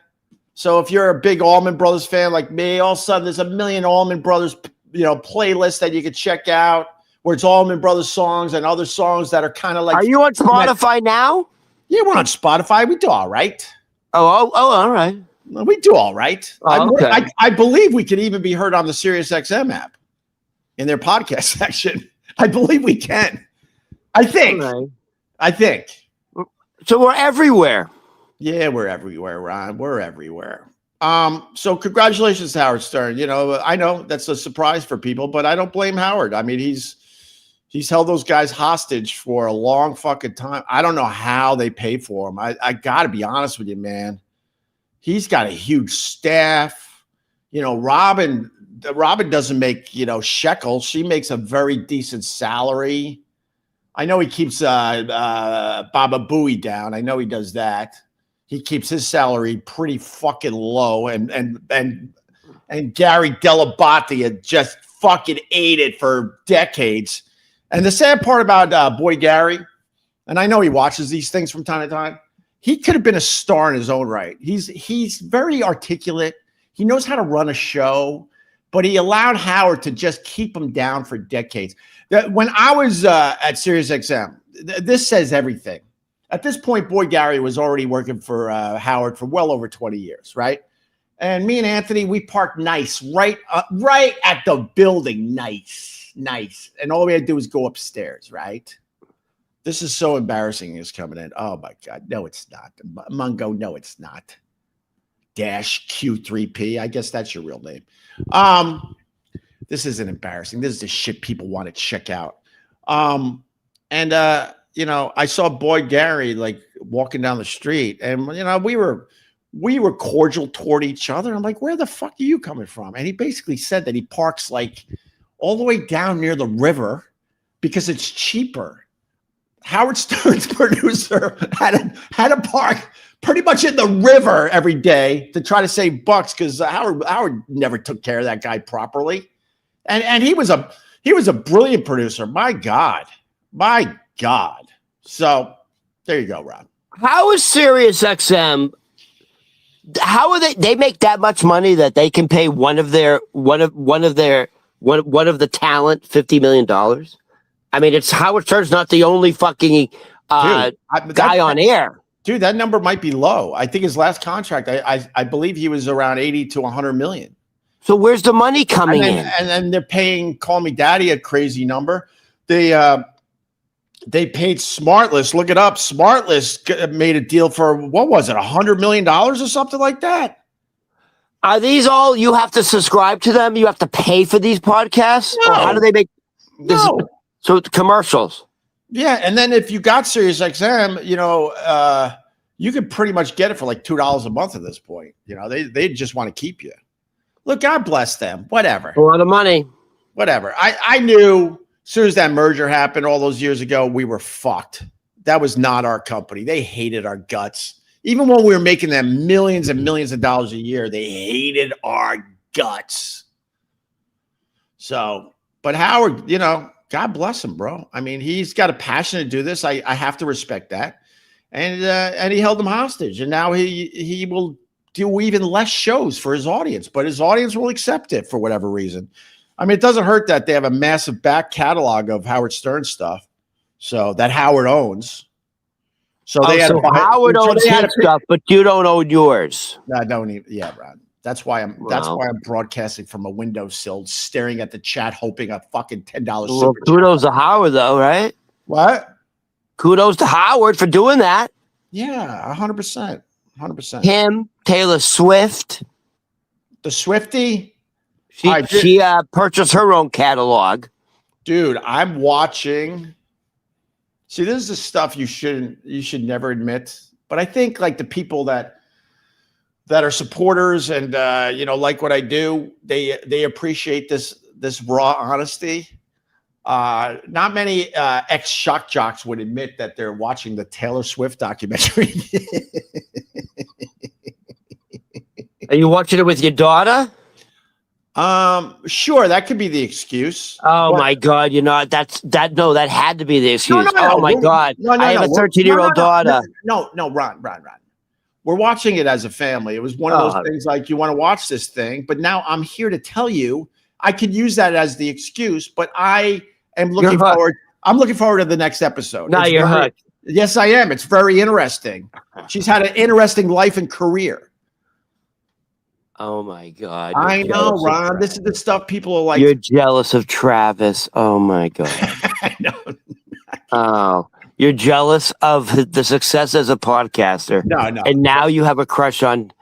[SPEAKER 1] So if you're a big Allman Brothers fan like me, all of a sudden there's a million Allman Brothers, playlists that you could check out where it's Allman Brothers songs and other songs that are kind of like.
[SPEAKER 2] Are you on Spotify now?
[SPEAKER 1] Yeah, we're on Spotify. We do all right.
[SPEAKER 2] Oh, all right.
[SPEAKER 1] We do all right.
[SPEAKER 2] Okay.
[SPEAKER 1] I believe we could even be heard on the SiriusXM app in their podcast section. I believe we can. I think.
[SPEAKER 2] All right.
[SPEAKER 1] I think.
[SPEAKER 2] So we're everywhere.
[SPEAKER 1] Yeah, we're everywhere, Ron. We're everywhere. So congratulations, Howard Stern. You know, I know that's a surprise for people, but I don't blame Howard. I mean, he's held those guys hostage for a long fucking time. I don't know how they pay for him. I got to be honest with you, man. He's got a huge staff. You know, Robin doesn't make, you know, shekels. She makes a very decent salary. I know he keeps Baba Booey down. I know he does that. He keeps his salary pretty fucking low, and Gary Dell'Abate had just fucking ate it for decades. And the sad part about boy Gary, and I know he watches these things from time to time, he could have been a star in his own right. He's very articulate. He knows how to run a show, but he allowed Howard to just keep him down for decades. When I was at SiriusXM, this says everything. At this point, boy Gary was already working for Howard for well over 20 years, right? And me and Anthony, we parked nice right at the building, nice. And all we had to do was go upstairs, right? This is so embarrassing. Is coming in. Oh my God, no, it's not. Mungo, no, it's not. Dash Q3P. I guess that's your real name. This isn't embarrassing. This is the shit people want to check out. You know, I saw boy Gary like walking down the street, and you know, we were cordial toward each other. I'm like, where the fuck are you coming from? And he basically said that he parks like all the way down near the river because it's cheaper. Howard Stern's producer had to park pretty much in the river every day to try to save bucks because Howard never took care of that guy properly, and he was a brilliant producer. My God. So there you go, Rob.
[SPEAKER 2] How is SiriusXM? How are they make that much money that they can pay one of the talent $50 million? I mean, it's Howard Stern's not the only fucking guy on air.
[SPEAKER 1] Dude, that number might be low. I think his last contract, I believe he was around 80 to 100 million.
[SPEAKER 2] So where's the money coming in?
[SPEAKER 1] And then they're paying Call Me Daddy a crazy number. They paid Smartless. Look it up. Smartless made a deal for, what was it, $100 million or something like that?
[SPEAKER 2] Are these all, you have to subscribe to them? You have to pay for these podcasts?
[SPEAKER 1] No.
[SPEAKER 2] Or how do they make this?
[SPEAKER 1] No.
[SPEAKER 2] So it's commercials.
[SPEAKER 1] Yeah, and then if you got SiriusXM, you know, you could pretty much get it for like $2 a month at this point. You know, they just want to keep you. Look, God bless them. Whatever.
[SPEAKER 2] A lot of money.
[SPEAKER 1] Whatever. I knew as soon as that merger happened all those years ago, we were fucked. That was not our company. They hated our guts. Even when we were making them millions and millions of dollars a year, they hated our guts. So, but Howard, you know, God bless him, bro. I mean, he's got a passion to do this. I have to respect that. And he held them hostage. And now he will do even less shows for his audience, but his audience will accept it for whatever reason. I mean, it doesn't hurt that they have a massive back catalog of Howard Stern stuff, so that Howard owns. So they had
[SPEAKER 2] Howard owns his stuff, but you don't own yours.
[SPEAKER 1] I don't even. Yeah, Ron. That's why I'm broadcasting from a windowsill, staring at the chat, hoping a fucking $10.
[SPEAKER 2] Well, kudos to Howard, though, right?
[SPEAKER 1] What?
[SPEAKER 2] Kudos to Howard for doing that.
[SPEAKER 1] Yeah, 100%. 100%.
[SPEAKER 2] Him, Taylor Swift.
[SPEAKER 1] The Swiftie?
[SPEAKER 2] She purchased her own catalog.
[SPEAKER 1] Dude, I'm watching. See, this is the stuff you should never admit. But I think like the people that are supporters and you know, like what I do, they appreciate this raw honesty. Not many ex-shock jocks would admit that they're watching the Taylor Swift documentary.
[SPEAKER 2] Are you watching it with your daughter?
[SPEAKER 1] Sure, that could be the excuse.
[SPEAKER 2] Oh my God, you know that had to be the excuse.
[SPEAKER 1] No,
[SPEAKER 2] oh my God, I have a 13-year-old daughter.
[SPEAKER 1] No, Ron. We're watching it as a family. It was one of those things like you want to watch this thing, but now I'm here to tell you I could use that as the excuse, but I am looking forward. I'm looking forward to the next episode.
[SPEAKER 2] Now you're hooked.
[SPEAKER 1] Yes, I am. It's very interesting. She's had an interesting life and career.
[SPEAKER 2] Oh my God.
[SPEAKER 1] I know, Ron. This is the stuff people are like.
[SPEAKER 2] You're jealous of Travis. Oh my God.
[SPEAKER 1] I know.
[SPEAKER 2] Oh, you're jealous of the success as a podcaster.
[SPEAKER 1] No.
[SPEAKER 2] And now you have a crush on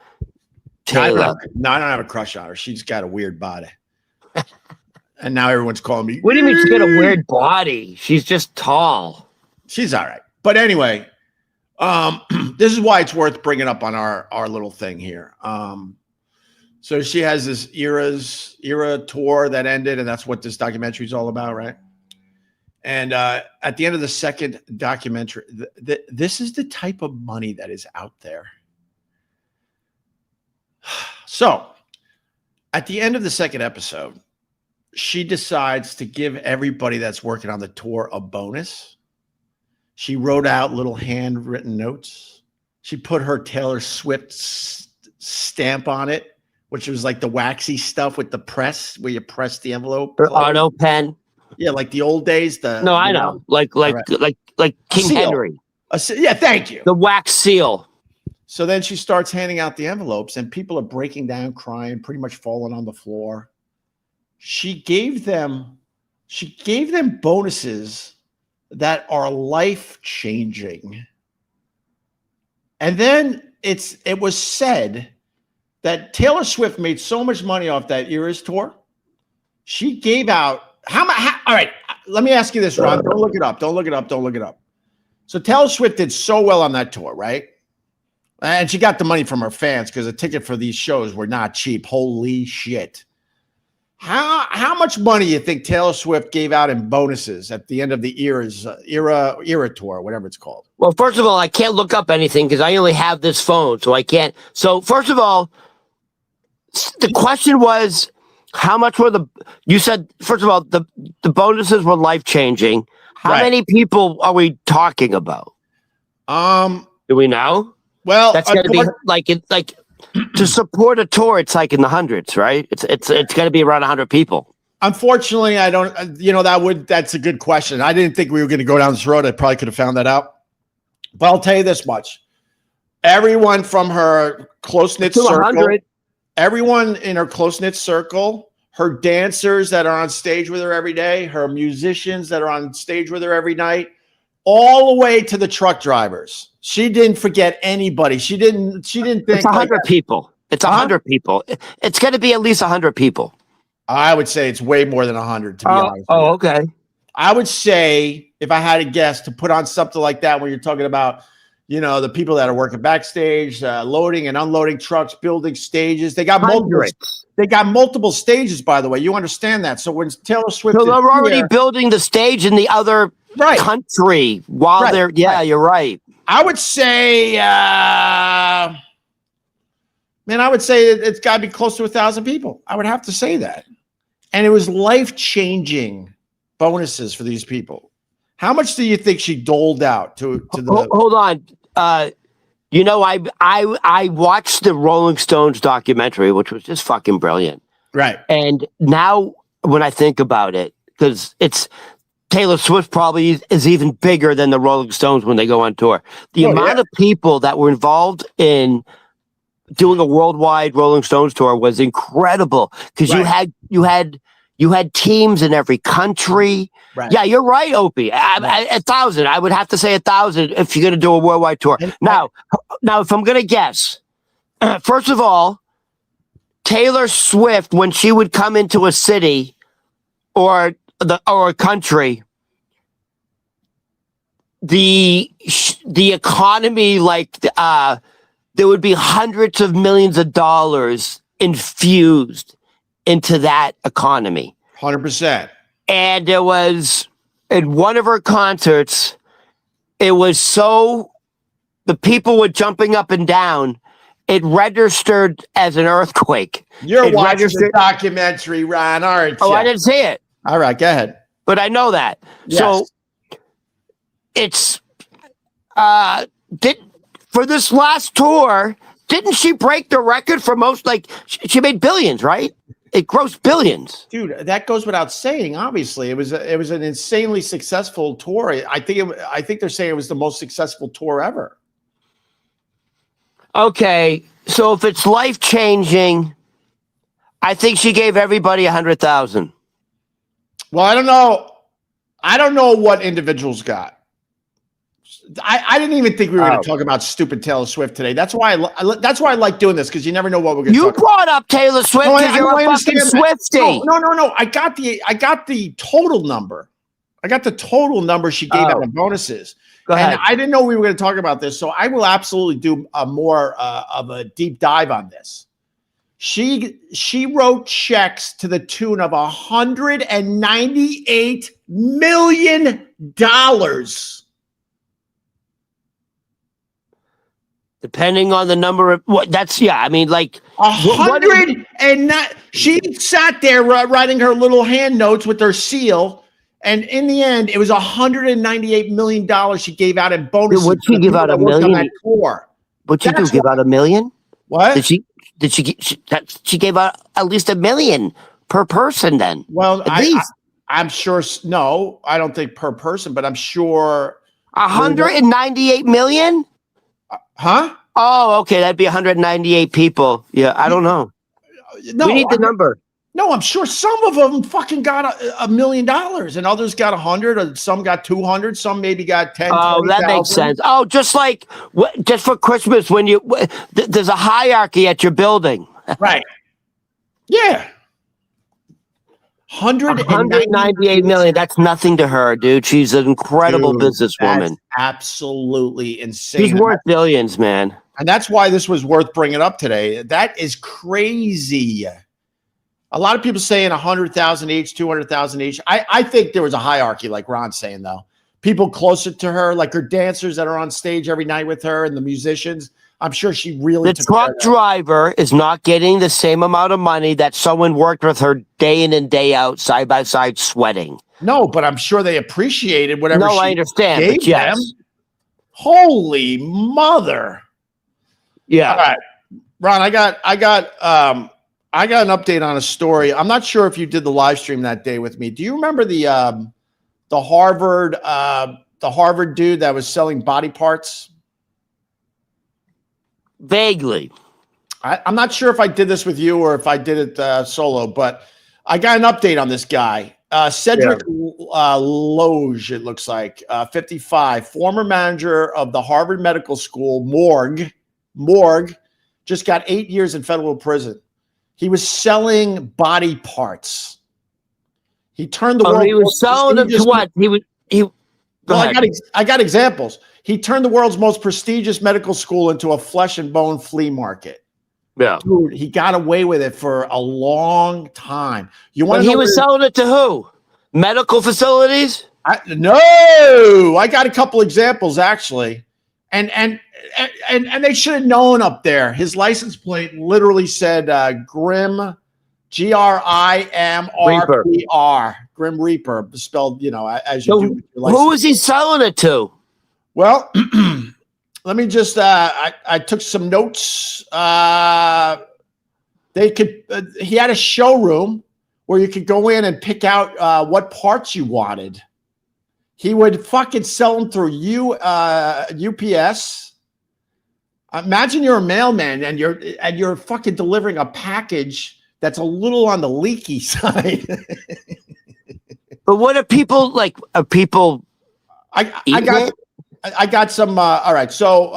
[SPEAKER 2] Taylor.
[SPEAKER 1] No, I don't have a crush on her. She's got a weird body. And now everyone's calling me.
[SPEAKER 2] What do you mean she's got a weird body? She's just tall.
[SPEAKER 1] She's all right. But anyway, this is why it's worth bringing up on our little thing here. So she has this era tour that ended, and that's what this documentary is all about, right? And at the end of the second documentary, this is the type of money that is out there. So at the end of the second episode, she decides to give everybody that's working on the tour a bonus. She wrote out little handwritten notes. She put her Taylor Swift stamp on it, which was like the waxy stuff with the press where you press the envelope.
[SPEAKER 2] Her auto pen.
[SPEAKER 1] Yeah, like the old days.
[SPEAKER 2] No, I know. Like King
[SPEAKER 1] Seal.
[SPEAKER 2] Henry.
[SPEAKER 1] Yeah, thank you.
[SPEAKER 2] The wax seal.
[SPEAKER 1] So then she starts handing out the envelopes, and people are breaking down, crying, pretty much falling on the floor. She gave them bonuses that are life-changing. And then it was said that Taylor Swift made so much money off that Eras tour. She gave out how much? All right, let me ask you this, Ron. Don't look it up. So Taylor Swift did so well on that tour, right? And she got the money from her fans because a ticket for these shows were not cheap. Holy shit. How much money do you think Taylor Swift gave out in bonuses at the end of the era tour, whatever it's called?
[SPEAKER 2] Well, first of all, I can't look up anything because I only have this phone, so I can't. So first of all, the question was, how much were you said, first of all, the bonuses were life-changing. How many people are we talking about? Do we know?
[SPEAKER 1] Well,
[SPEAKER 2] that's going to be like to support a tour, it's like in the hundreds, right? It's going to be around 100 people.
[SPEAKER 1] Unfortunately, I don't. That's a good question. I didn't think we were going to go down this road. I probably could have found that out. But I'll tell you this much: everyone from her close-knit circle, everyone in her close-knit circle, her dancers that are on stage with her every day, her musicians that are on stage with her every night, all the way to the truck drivers. She didn't forget anybody. She didn't think
[SPEAKER 2] it's 100 people. It's 100 people. It's going to be at least 100 people.
[SPEAKER 1] I would say it's way more than 100, to be honest.
[SPEAKER 2] Oh, okay.
[SPEAKER 1] I would say, if I had to guess, to put on something like that when you're talking about, the people that are working backstage, loading and unloading trucks, building stages. They got multiple stages, by the way. You understand that. So when Taylor Swift,
[SPEAKER 2] so they're already building the stage in the other country while they're. Yeah, you're right.
[SPEAKER 1] I would say, I would say it's got to be close to 1,000 people. I would have to say that. And it was life-changing bonuses for these people. How much do you think she doled out to the?
[SPEAKER 2] Hold on. I watched the Rolling Stones documentary, which was just fucking brilliant.
[SPEAKER 1] Right.
[SPEAKER 2] And now when I think about it, because it's Taylor Swift probably is even bigger than the Rolling Stones when they go on tour. The amount of people that were involved in doing a worldwide Rolling Stones tour was incredible because you had teams in every country. Right. Yeah, you're right, Opie. 1,000. I would have to say 1,000 if you're going to do a worldwide tour. Now, if I'm going to guess, first of all, Taylor Swift, when she would come into a city or a country, the economy, there would be hundreds of millions of dollars infused into that economy.
[SPEAKER 1] 100%.
[SPEAKER 2] And it was in one of her concerts, it was so the people were jumping up and down. It registered as an earthquake.
[SPEAKER 1] You're watching the documentary, Ron, aren't you?
[SPEAKER 2] Oh, I didn't see it.
[SPEAKER 1] All right, go ahead.
[SPEAKER 2] But I know that. Yes. So it's for this last tour, didn't she break the record for most? She made billions, right? It grossed billions.
[SPEAKER 1] Dude, that goes without saying. Obviously, it was an insanely successful tour. I think they're saying it was the most successful tour ever.
[SPEAKER 2] Okay, so if it's life-changing, I think she gave everybody 100,000.
[SPEAKER 1] Well, I don't know. I don't know what individuals got. I didn't even think we were going to talk about stupid Taylor Swift today. That's why I like doing this, because you never know what we're going to talk about.
[SPEAKER 2] You brought up Taylor Swift because you're a fucking Swiftie.
[SPEAKER 1] No. I got the total number. I got the total number she gave out in bonuses.
[SPEAKER 2] Go ahead.
[SPEAKER 1] And I didn't know we were going to talk about this, so I will absolutely do a more of a deep dive on this. She wrote checks to the tune of $198 million.
[SPEAKER 2] Depending on the number of what I mean, like
[SPEAKER 1] 100 and not. She sat there writing her little hand notes with her seal, and in the end, it was $198 million she gave out in bonuses.
[SPEAKER 2] Would she give out $1 million? Would she give out $1 million?
[SPEAKER 1] What?
[SPEAKER 2] She gave out at least $1 million per person then.
[SPEAKER 1] Well, I'm sure. No, I don't think per person, but I'm sure.
[SPEAKER 2] $198 million?
[SPEAKER 1] Huh?
[SPEAKER 2] Oh, okay. That'd be 198 people. Yeah, I don't know.
[SPEAKER 1] No,
[SPEAKER 2] we need the number.
[SPEAKER 1] No, I'm sure some of them fucking got $1 million, and others got 100, or some got 200, some maybe got 10.
[SPEAKER 2] Oh, that makes sense. Oh, just like just for Christmas when there's a hierarchy at your building.
[SPEAKER 1] Right. Yeah.
[SPEAKER 2] 198 million. That's nothing to her, dude. She's an incredible businesswoman.
[SPEAKER 1] Absolutely insane.
[SPEAKER 2] She's worth billions, man.
[SPEAKER 1] And that's why this was worth bringing up today. That is crazy. A lot of people saying 100,000 each, 200,000 each. I think there was a hierarchy, like Ron's saying, though. People closer to her, like her dancers that are on stage every night with her, and the musicians. I'm sure she really.
[SPEAKER 2] The truck driver is not getting the same amount of money that someone worked with her day in and day out, side by side, sweating.
[SPEAKER 1] No, but I'm sure they appreciated whatever.
[SPEAKER 2] No, I understand. But yes.
[SPEAKER 1] Them. Holy mother!
[SPEAKER 2] Yeah.
[SPEAKER 1] All right, Ron, I got an update on a story. I'm not sure if you did the live stream that day with me. Do you remember the Harvard dude that was selling body parts?
[SPEAKER 2] Vaguely.
[SPEAKER 1] I'm not sure if I did this with you or if I did it solo, but I got an update on this guy. Cedric Loge, it looks like, 55, former manager of the Harvard Medical School morgue, just got 8 years in federal prison. He was selling body parts. He turned the world.
[SPEAKER 2] He was selling them to what?
[SPEAKER 1] I got examples. He turned the world's most prestigious medical school into a flesh and bone flea market.
[SPEAKER 2] Yeah,
[SPEAKER 1] dude, he got away with it for a long time. You want?
[SPEAKER 2] He was selling it to who? Medical facilities?
[SPEAKER 1] No, I got a couple examples actually, and they should have known up there. His license plate literally said Grim, GRIMRPR, Grim Reaper, spelled as you do with your license.
[SPEAKER 2] Who was he selling it to?
[SPEAKER 1] Well, let me just. I took some notes. He had a showroom where you could go in and pick out what parts you wanted. He would fucking sell them through UPS. Imagine you're a mailman and you're fucking delivering a package that's a little on the leaky side.
[SPEAKER 2] But what are people like? Are people?
[SPEAKER 1] I got some. All right. So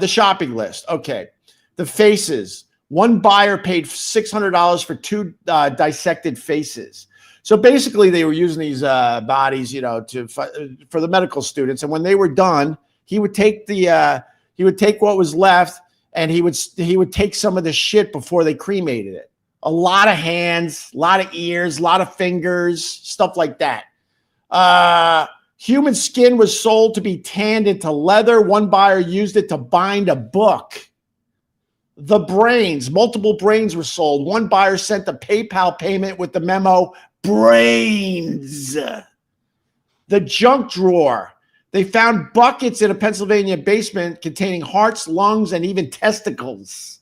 [SPEAKER 1] the shopping list. Okay. The faces. One buyer paid $600 for two dissected faces. So basically, they were using these bodies, for the medical students. And when they were done, he would take what was left, and he would take some of the shit before they cremated it. A lot of hands, a lot of ears, a lot of fingers, stuff like that. Human skin was sold to be tanned into leather. One buyer used it to bind a book. The brains, multiple brains were sold. One buyer sent a PayPal payment with the memo, brains. The junk drawer. They found buckets in a Pennsylvania basement containing hearts, lungs, and even testicles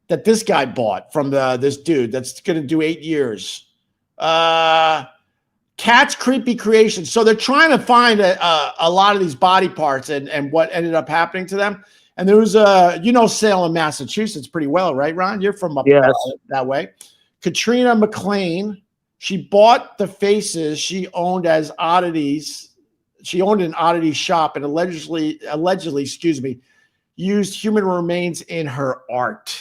[SPEAKER 1] that this guy bought from this dude that's going to do 8 years. Cat's creepy creations. So they're trying to find a lot of these body parts and what ended up happening to them. And there was Salem, Massachusetts pretty well, right, Ron? You're from up that way. Katrina McLean She bought the faces she owned as oddities. She owned an oddity shop and allegedly, excuse me, used human remains in her art.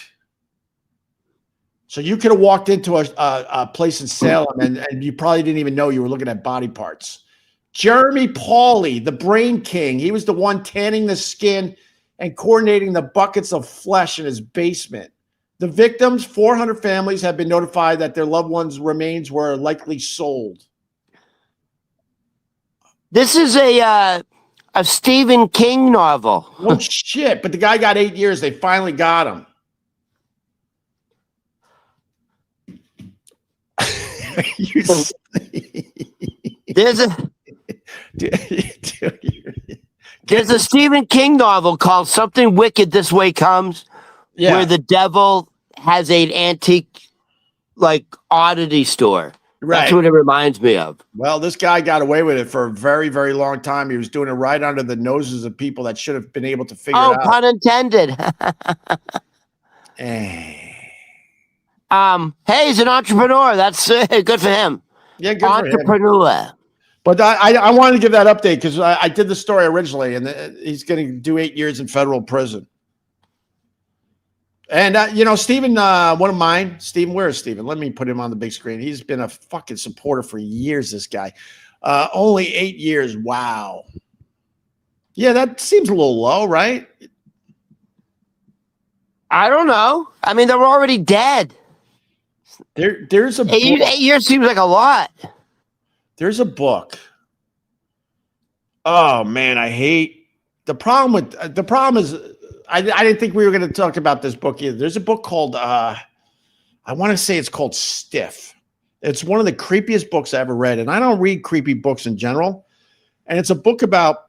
[SPEAKER 1] So you could have walked into a place in Salem and you probably didn't even know you were looking at body parts. Jeremy Pauly, the Brain King. He was the one tanning the skin and coordinating the buckets of flesh in his basement. The victims, 400 families, have been notified that their loved ones' remains were likely sold.
[SPEAKER 2] This is a Stephen King novel.
[SPEAKER 1] Oh, shit. But the guy got 8 years. They finally got him.
[SPEAKER 2] There's a Stephen King novel called Something Wicked This Way Comes, where the devil has an antique, like, oddity store. Right. That's what it reminds me of.
[SPEAKER 1] Well, this guy got away with it for a very, very long time. He was doing it right under the noses of people that should have been able to figure it out.
[SPEAKER 2] Oh, pun intended. Hey, he's an entrepreneur. That's good for him.
[SPEAKER 1] Yeah, good
[SPEAKER 2] entrepreneur.
[SPEAKER 1] For him. But I wanted to give that update because I did the story originally, and he's going to do 8 years in federal prison. And, Stephen, one of mine, Stephen, where is Stephen? Let me put him on the big screen. He's been a fucking supporter for years, this guy. Only 8 years. Wow. Yeah, that seems a little low, right?
[SPEAKER 2] I don't know. I mean, they're already dead.
[SPEAKER 1] There's a
[SPEAKER 2] 8 years seems like a lot.
[SPEAKER 1] There's a book. Oh, man, the problem is I didn't think we were going to talk about this book either. There's a book called, I want to say it's called Stiff. It's one of the creepiest books I ever read. And I don't read creepy books in general. And it's a book about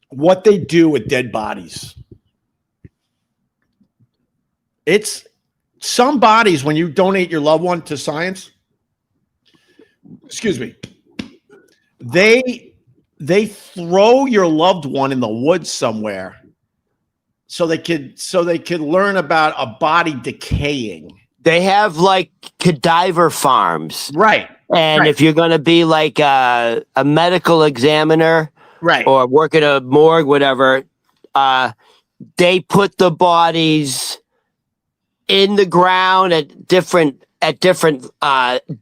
[SPEAKER 1] what they do with dead bodies. It's some bodies, when you donate your loved one to science, excuse me, they throw your loved one in the woods somewhere. So they could learn about a body decaying.
[SPEAKER 2] They have like cadaver farms,
[SPEAKER 1] right?
[SPEAKER 2] And if you're going to be like a medical examiner,
[SPEAKER 1] right,
[SPEAKER 2] or work at a morgue, whatever, they put the bodies in the ground at different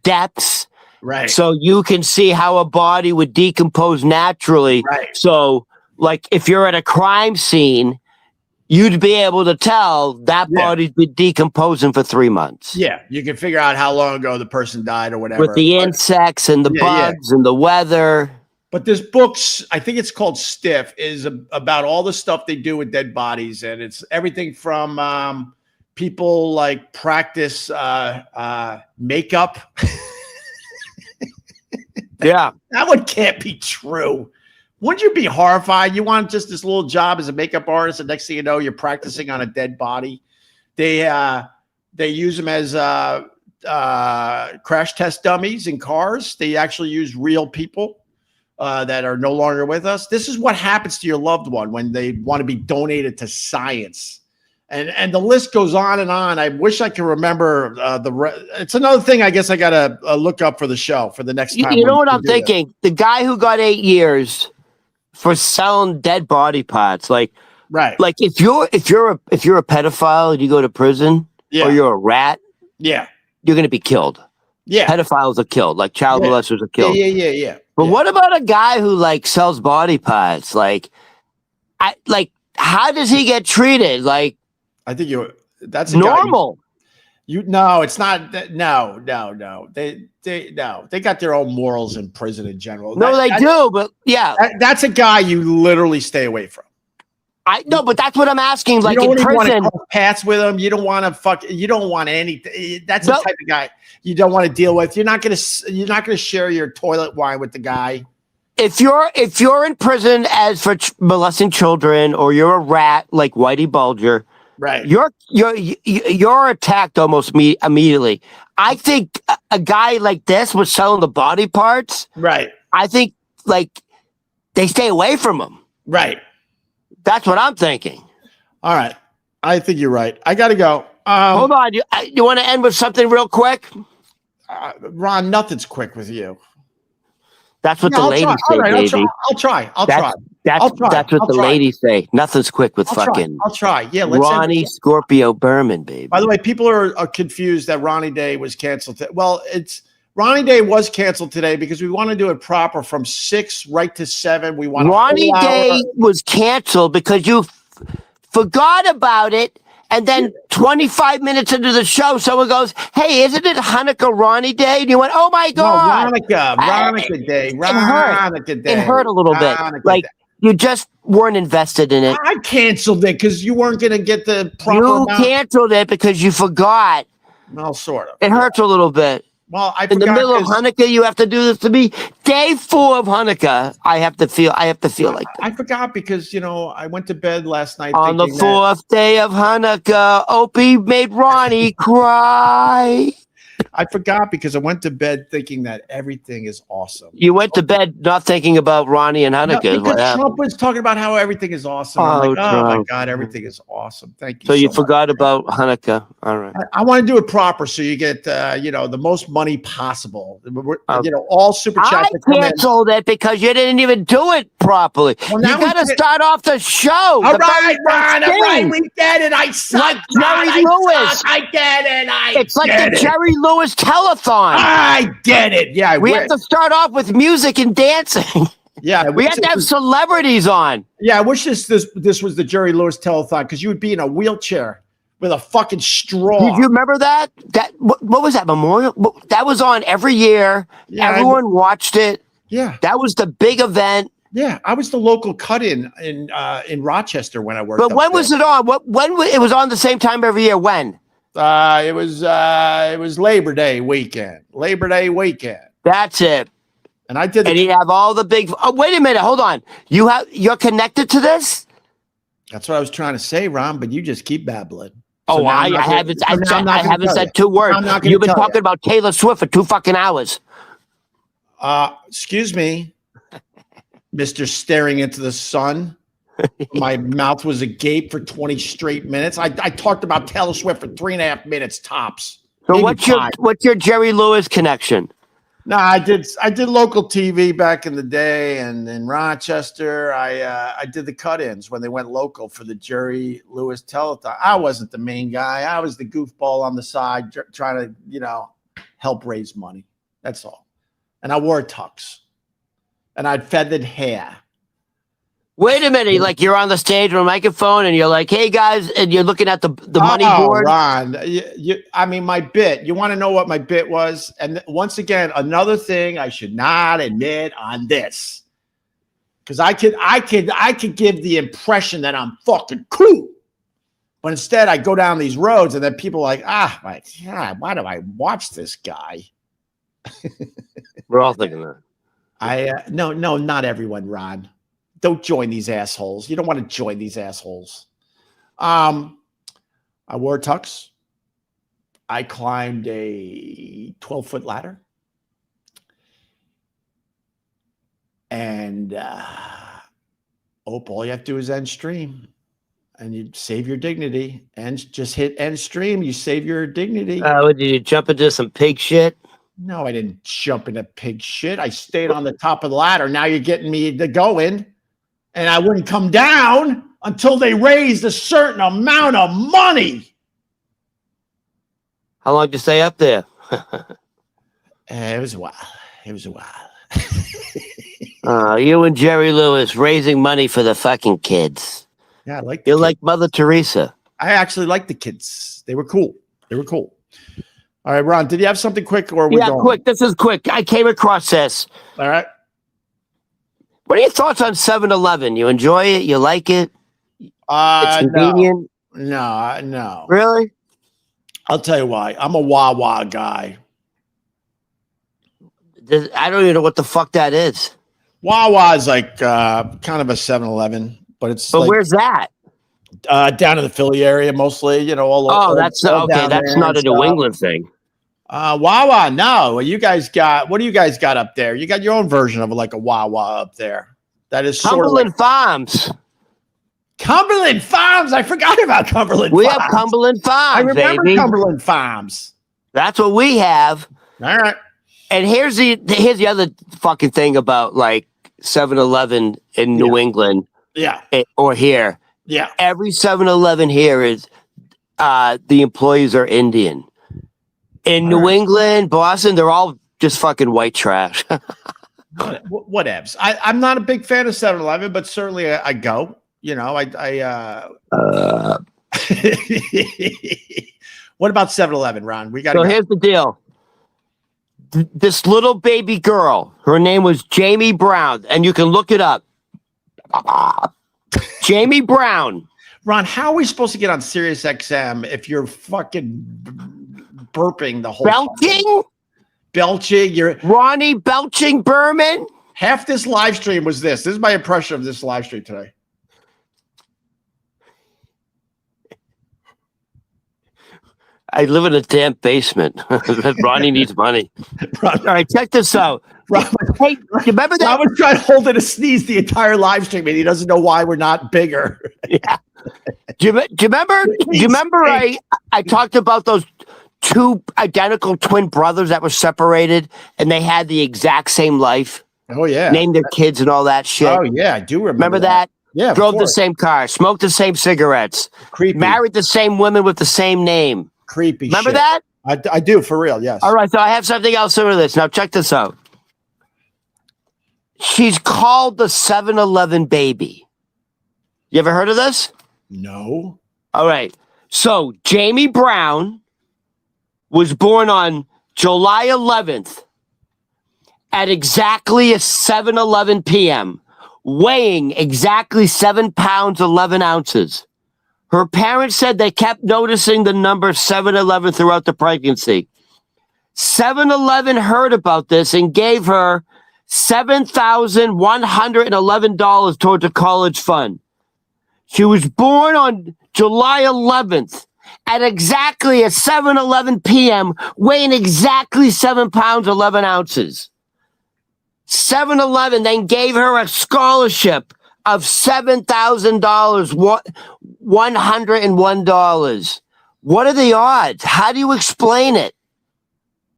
[SPEAKER 2] depths,
[SPEAKER 1] right?
[SPEAKER 2] So you can see how a body would decompose naturally.
[SPEAKER 1] Right.
[SPEAKER 2] So, like, if you're at a crime scene, you'd be able to tell that body's been decomposing for 3 months.
[SPEAKER 1] Yeah, you can figure out how long ago the person died or whatever.
[SPEAKER 2] With the insects and the bugs and the weather.
[SPEAKER 1] But this book, I think it's called Stiff, is about all the stuff they do with dead bodies. And it's everything from people like practice makeup.
[SPEAKER 2] Yeah.
[SPEAKER 1] That one can't be true. Wouldn't you be horrified? You want just this little job as a makeup artist, and next thing you know, you're practicing on a dead body. They use them as crash test dummies in cars. They actually use real people that are no longer with us. This is what happens to your loved one when they want to be donated to science. And the list goes on and on. I wish I could remember it's another thing I guess I got to look up for the show for the next time.
[SPEAKER 2] You know what I'm thinking? The guy who got 8 years for selling dead body parts, like if you're a pedophile and you go to prison, or you're a rat, you're going to be killed. Yeah, pedophiles are killed, like child molesters are killed.
[SPEAKER 1] Yeah.
[SPEAKER 2] But what about a guy who like sells body parts? How does he get treated? Like,
[SPEAKER 1] I think that's
[SPEAKER 2] normal.
[SPEAKER 1] No, it's not. No. They got their own morals in prison in general.
[SPEAKER 2] No, they do, but yeah,
[SPEAKER 1] that's a guy you literally stay away from.
[SPEAKER 2] I know, but that's what I'm asking. Like,
[SPEAKER 1] in
[SPEAKER 2] prison,
[SPEAKER 1] want to pass with him. You don't want to fuck. You don't want anything. That's the type of guy you don't want to deal with. You're not gonna share your toilet wine with the guy.
[SPEAKER 2] If you're in prison as for molesting children, or you're a rat like Whitey Bulger.
[SPEAKER 1] Right.
[SPEAKER 2] You're attacked almost immediately. I think a guy like this was selling the body parts.
[SPEAKER 1] Right.
[SPEAKER 2] I think like they stay away from him.
[SPEAKER 1] Right.
[SPEAKER 2] That's what I'm thinking.
[SPEAKER 1] All right. I think you're right. I got to go.
[SPEAKER 2] Hold on. You want to end with something real quick?
[SPEAKER 1] Ron, nothing's quick with you.
[SPEAKER 2] That's what the
[SPEAKER 1] I'll
[SPEAKER 2] ladies
[SPEAKER 1] try.
[SPEAKER 2] say,
[SPEAKER 1] All right,
[SPEAKER 2] baby.
[SPEAKER 1] I'll try.
[SPEAKER 2] That's what the ladies say. Nothing's quick with fucking
[SPEAKER 1] I'll try. Yeah,
[SPEAKER 2] Ronnie Scorpio Berman, baby.
[SPEAKER 1] By the way, people are confused that Ronnie Day was canceled. Well, Ronnie Day was canceled today because we want to do it proper from 6 right to 7. We want
[SPEAKER 2] Ronnie Day was canceled because you forgot about it. And then 25 minutes into the show, someone goes, "Hey, isn't it Hanukkah Ronnie Day?" And you went, "Oh my God.
[SPEAKER 1] No, Hanukkah Day. Hanukkah Day.
[SPEAKER 2] It hurt a little bit. Like you just weren't invested in it.
[SPEAKER 1] I canceled it because you weren't going to get the proper amount.
[SPEAKER 2] Canceled it because you forgot.
[SPEAKER 1] Well, sort of.
[SPEAKER 2] It hurts a little bit.
[SPEAKER 1] Well, I
[SPEAKER 2] in the middle of Hanukkah, you have to do this to me. Day 4 of Hanukkah, I have to feel like that.
[SPEAKER 1] I forgot because I went to bed last night
[SPEAKER 2] on the 4th day of Hanukkah. Opie made Ronnie cry.
[SPEAKER 1] I forgot because I went to bed thinking that everything is awesome.
[SPEAKER 2] You went to bed not thinking about Ronnie and Hanukkah.
[SPEAKER 1] No, because Trump was talking about how everything is awesome. I'm like, oh my God, everything is awesome. Thank you.
[SPEAKER 2] So you forgot about Hanukkah. All right.
[SPEAKER 1] I want to do it proper so you get the most money possible. All super chats.
[SPEAKER 2] I canceled it because you didn't even do it properly. Well, you got to start off the show.
[SPEAKER 1] All right, Ron. All right, we get it. I suck.
[SPEAKER 2] Like Jerry Lewis.
[SPEAKER 1] I get it.
[SPEAKER 2] It's like the Jerry Lewis telethon.
[SPEAKER 1] I get it. Yeah,
[SPEAKER 2] we have to start off with music and dancing.
[SPEAKER 1] Yeah,
[SPEAKER 2] we have to have celebrities on.
[SPEAKER 1] Yeah, I wish this was the Jerry Lewis telethon because you would be in a wheelchair with a fucking straw.
[SPEAKER 2] Did you remember that? What was that memorial? That was on every year. Yeah, everyone watched it.
[SPEAKER 1] Yeah,
[SPEAKER 2] that was the big event.
[SPEAKER 1] Yeah, I was the local cut-in in Rochester when I worked.
[SPEAKER 2] But when was it on? When it was on the same time every year? When?
[SPEAKER 1] It was Labor Day weekend.
[SPEAKER 2] That's it.
[SPEAKER 1] And I did.
[SPEAKER 2] And you have all the big. Oh, wait a minute. Hold on. You're connected to this?
[SPEAKER 1] That's what I was trying to say, Ron. But you just keep babbling.
[SPEAKER 2] So I haven't said 2 words. You've been talking about Taylor Swift for 2 fucking hours.
[SPEAKER 1] Excuse me, Mr. Staring into the sun. My mouth was agape for 20 straight minutes. I talked about Taylor Swift for 3.5 minutes tops.
[SPEAKER 2] So what's your Jerry Lewis connection?
[SPEAKER 1] No, I did local TV back in the day, and in Rochester, I did the cut-ins when they went local for the Jerry Lewis telethon. I wasn't the main guy. I was the goofball on the side trying to, help raise money. That's all. And I wore a tux, and I had feathered hair.
[SPEAKER 2] Wait a minute, like you're on the stage with a microphone and you're like, "Hey guys," and you're looking at the money board.
[SPEAKER 1] Ron, my bit. You want to know what my bit was? And once again, another thing I should not admit on this, because I could give the impression that I'm fucking cool, but instead I go down these roads and then people are like, my God, why do I watch this guy?
[SPEAKER 2] We're all thinking that.
[SPEAKER 1] No, not everyone, Ron. Don't join these assholes. You don't want to join these assholes. I wore a tux. I climbed a 12-foot ladder. And all you have to do is end stream. And you save your dignity. And just hit end stream. You save your dignity.
[SPEAKER 2] Did you jump into some pig shit?
[SPEAKER 1] No, I didn't jump into pig shit. I stayed on the top of the ladder. Now you're getting me to go in. And I wouldn't come down until they raised a certain amount of money.
[SPEAKER 2] How long did you stay up there?
[SPEAKER 1] It was a while.
[SPEAKER 2] You and Jerry Lewis raising money for the fucking kids.
[SPEAKER 1] Yeah, I like.
[SPEAKER 2] You're like Mother Teresa.
[SPEAKER 1] I actually like the kids. They were cool. All right, Ron, did you have something quick or are we going?
[SPEAKER 2] Quick. This is quick. I came across this.
[SPEAKER 1] All right.
[SPEAKER 2] What are your thoughts on 7-Eleven? You enjoy it? You like it? It's convenient?
[SPEAKER 1] No.
[SPEAKER 2] Really?
[SPEAKER 1] I'll tell you why. I'm a Wawa guy.
[SPEAKER 2] I don't even know what the fuck that is.
[SPEAKER 1] Wawa is like kind of a 7-Eleven, but it's.
[SPEAKER 2] But where's that?
[SPEAKER 1] Down in the Philly area, mostly. All over.
[SPEAKER 2] Oh, that's okay. That's not a New England thing.
[SPEAKER 1] Wawa, no. What do you guys got up there? You got your own version of like a Wawa up there. That is
[SPEAKER 2] Cumberland Farms.
[SPEAKER 1] Cumberland Farms. I forgot about Cumberland Farms.
[SPEAKER 2] We have Cumberland Farms,
[SPEAKER 1] I remember
[SPEAKER 2] baby.
[SPEAKER 1] Cumberland Farms.
[SPEAKER 2] That's what we have.
[SPEAKER 1] All right.
[SPEAKER 2] And here's the other fucking thing about like 7-Eleven in New England, or here.
[SPEAKER 1] Yeah.
[SPEAKER 2] Every 7-Eleven here is the employees are Indian. In New England, Boston, they're all just fucking white trash.
[SPEAKER 1] Whatevs. I'm not a big fan of 7-Eleven, but certainly I go. You know, What about 7-Eleven, Ron? We got to
[SPEAKER 2] So here's the deal. This little baby girl, her name was Jamie Brown, and you can look it up. Jamie Brown.
[SPEAKER 1] Ron, how are we supposed to get on Sirius XM if you're fucking burping the whole
[SPEAKER 2] Belching?
[SPEAKER 1] time? Belching. You're
[SPEAKER 2] Ronnie Belching Berman.
[SPEAKER 1] Half this live stream was this. This is my impression of this live stream today.
[SPEAKER 2] I live in a damp basement. Ronnie needs money. All right, check this out. Hey, remember that?
[SPEAKER 1] I was trying to hold in a sneeze the entire live stream, and he doesn't know why we're not bigger.
[SPEAKER 2] Yeah. Do you remember? Do you remember? I talked about those two identical twin brothers that were separated, and they had the exact same life.
[SPEAKER 1] Oh yeah,
[SPEAKER 2] named their kids and all that shit.
[SPEAKER 1] Oh yeah, I do remember
[SPEAKER 2] that.
[SPEAKER 1] Yeah,
[SPEAKER 2] drove the same car, smoked the same cigarettes,
[SPEAKER 1] creepy,
[SPEAKER 2] married the same women with the same name.
[SPEAKER 1] Creepy.
[SPEAKER 2] Remember
[SPEAKER 1] shit.
[SPEAKER 2] that?
[SPEAKER 1] I do for real. Yes.
[SPEAKER 2] All right, so I have something else similar to this. Now check this out. She's called the 7-Eleven baby. You ever heard of this?
[SPEAKER 1] No.
[SPEAKER 2] All right. So Jamie Brown was born on July 11th at exactly 7:11 p.m., weighing exactly 7 pounds, 11 ounces. Her parents said they kept noticing the number 7-Eleven throughout the pregnancy. 7-Eleven heard about this and gave her $7,111 towards a college fund. She was born on July 11th at exactly 7:11 p.m., weighing exactly 7 pounds, 11 ounces. 7-Eleven then gave her a scholarship of $7,000, $101. What are the odds? How do you explain it?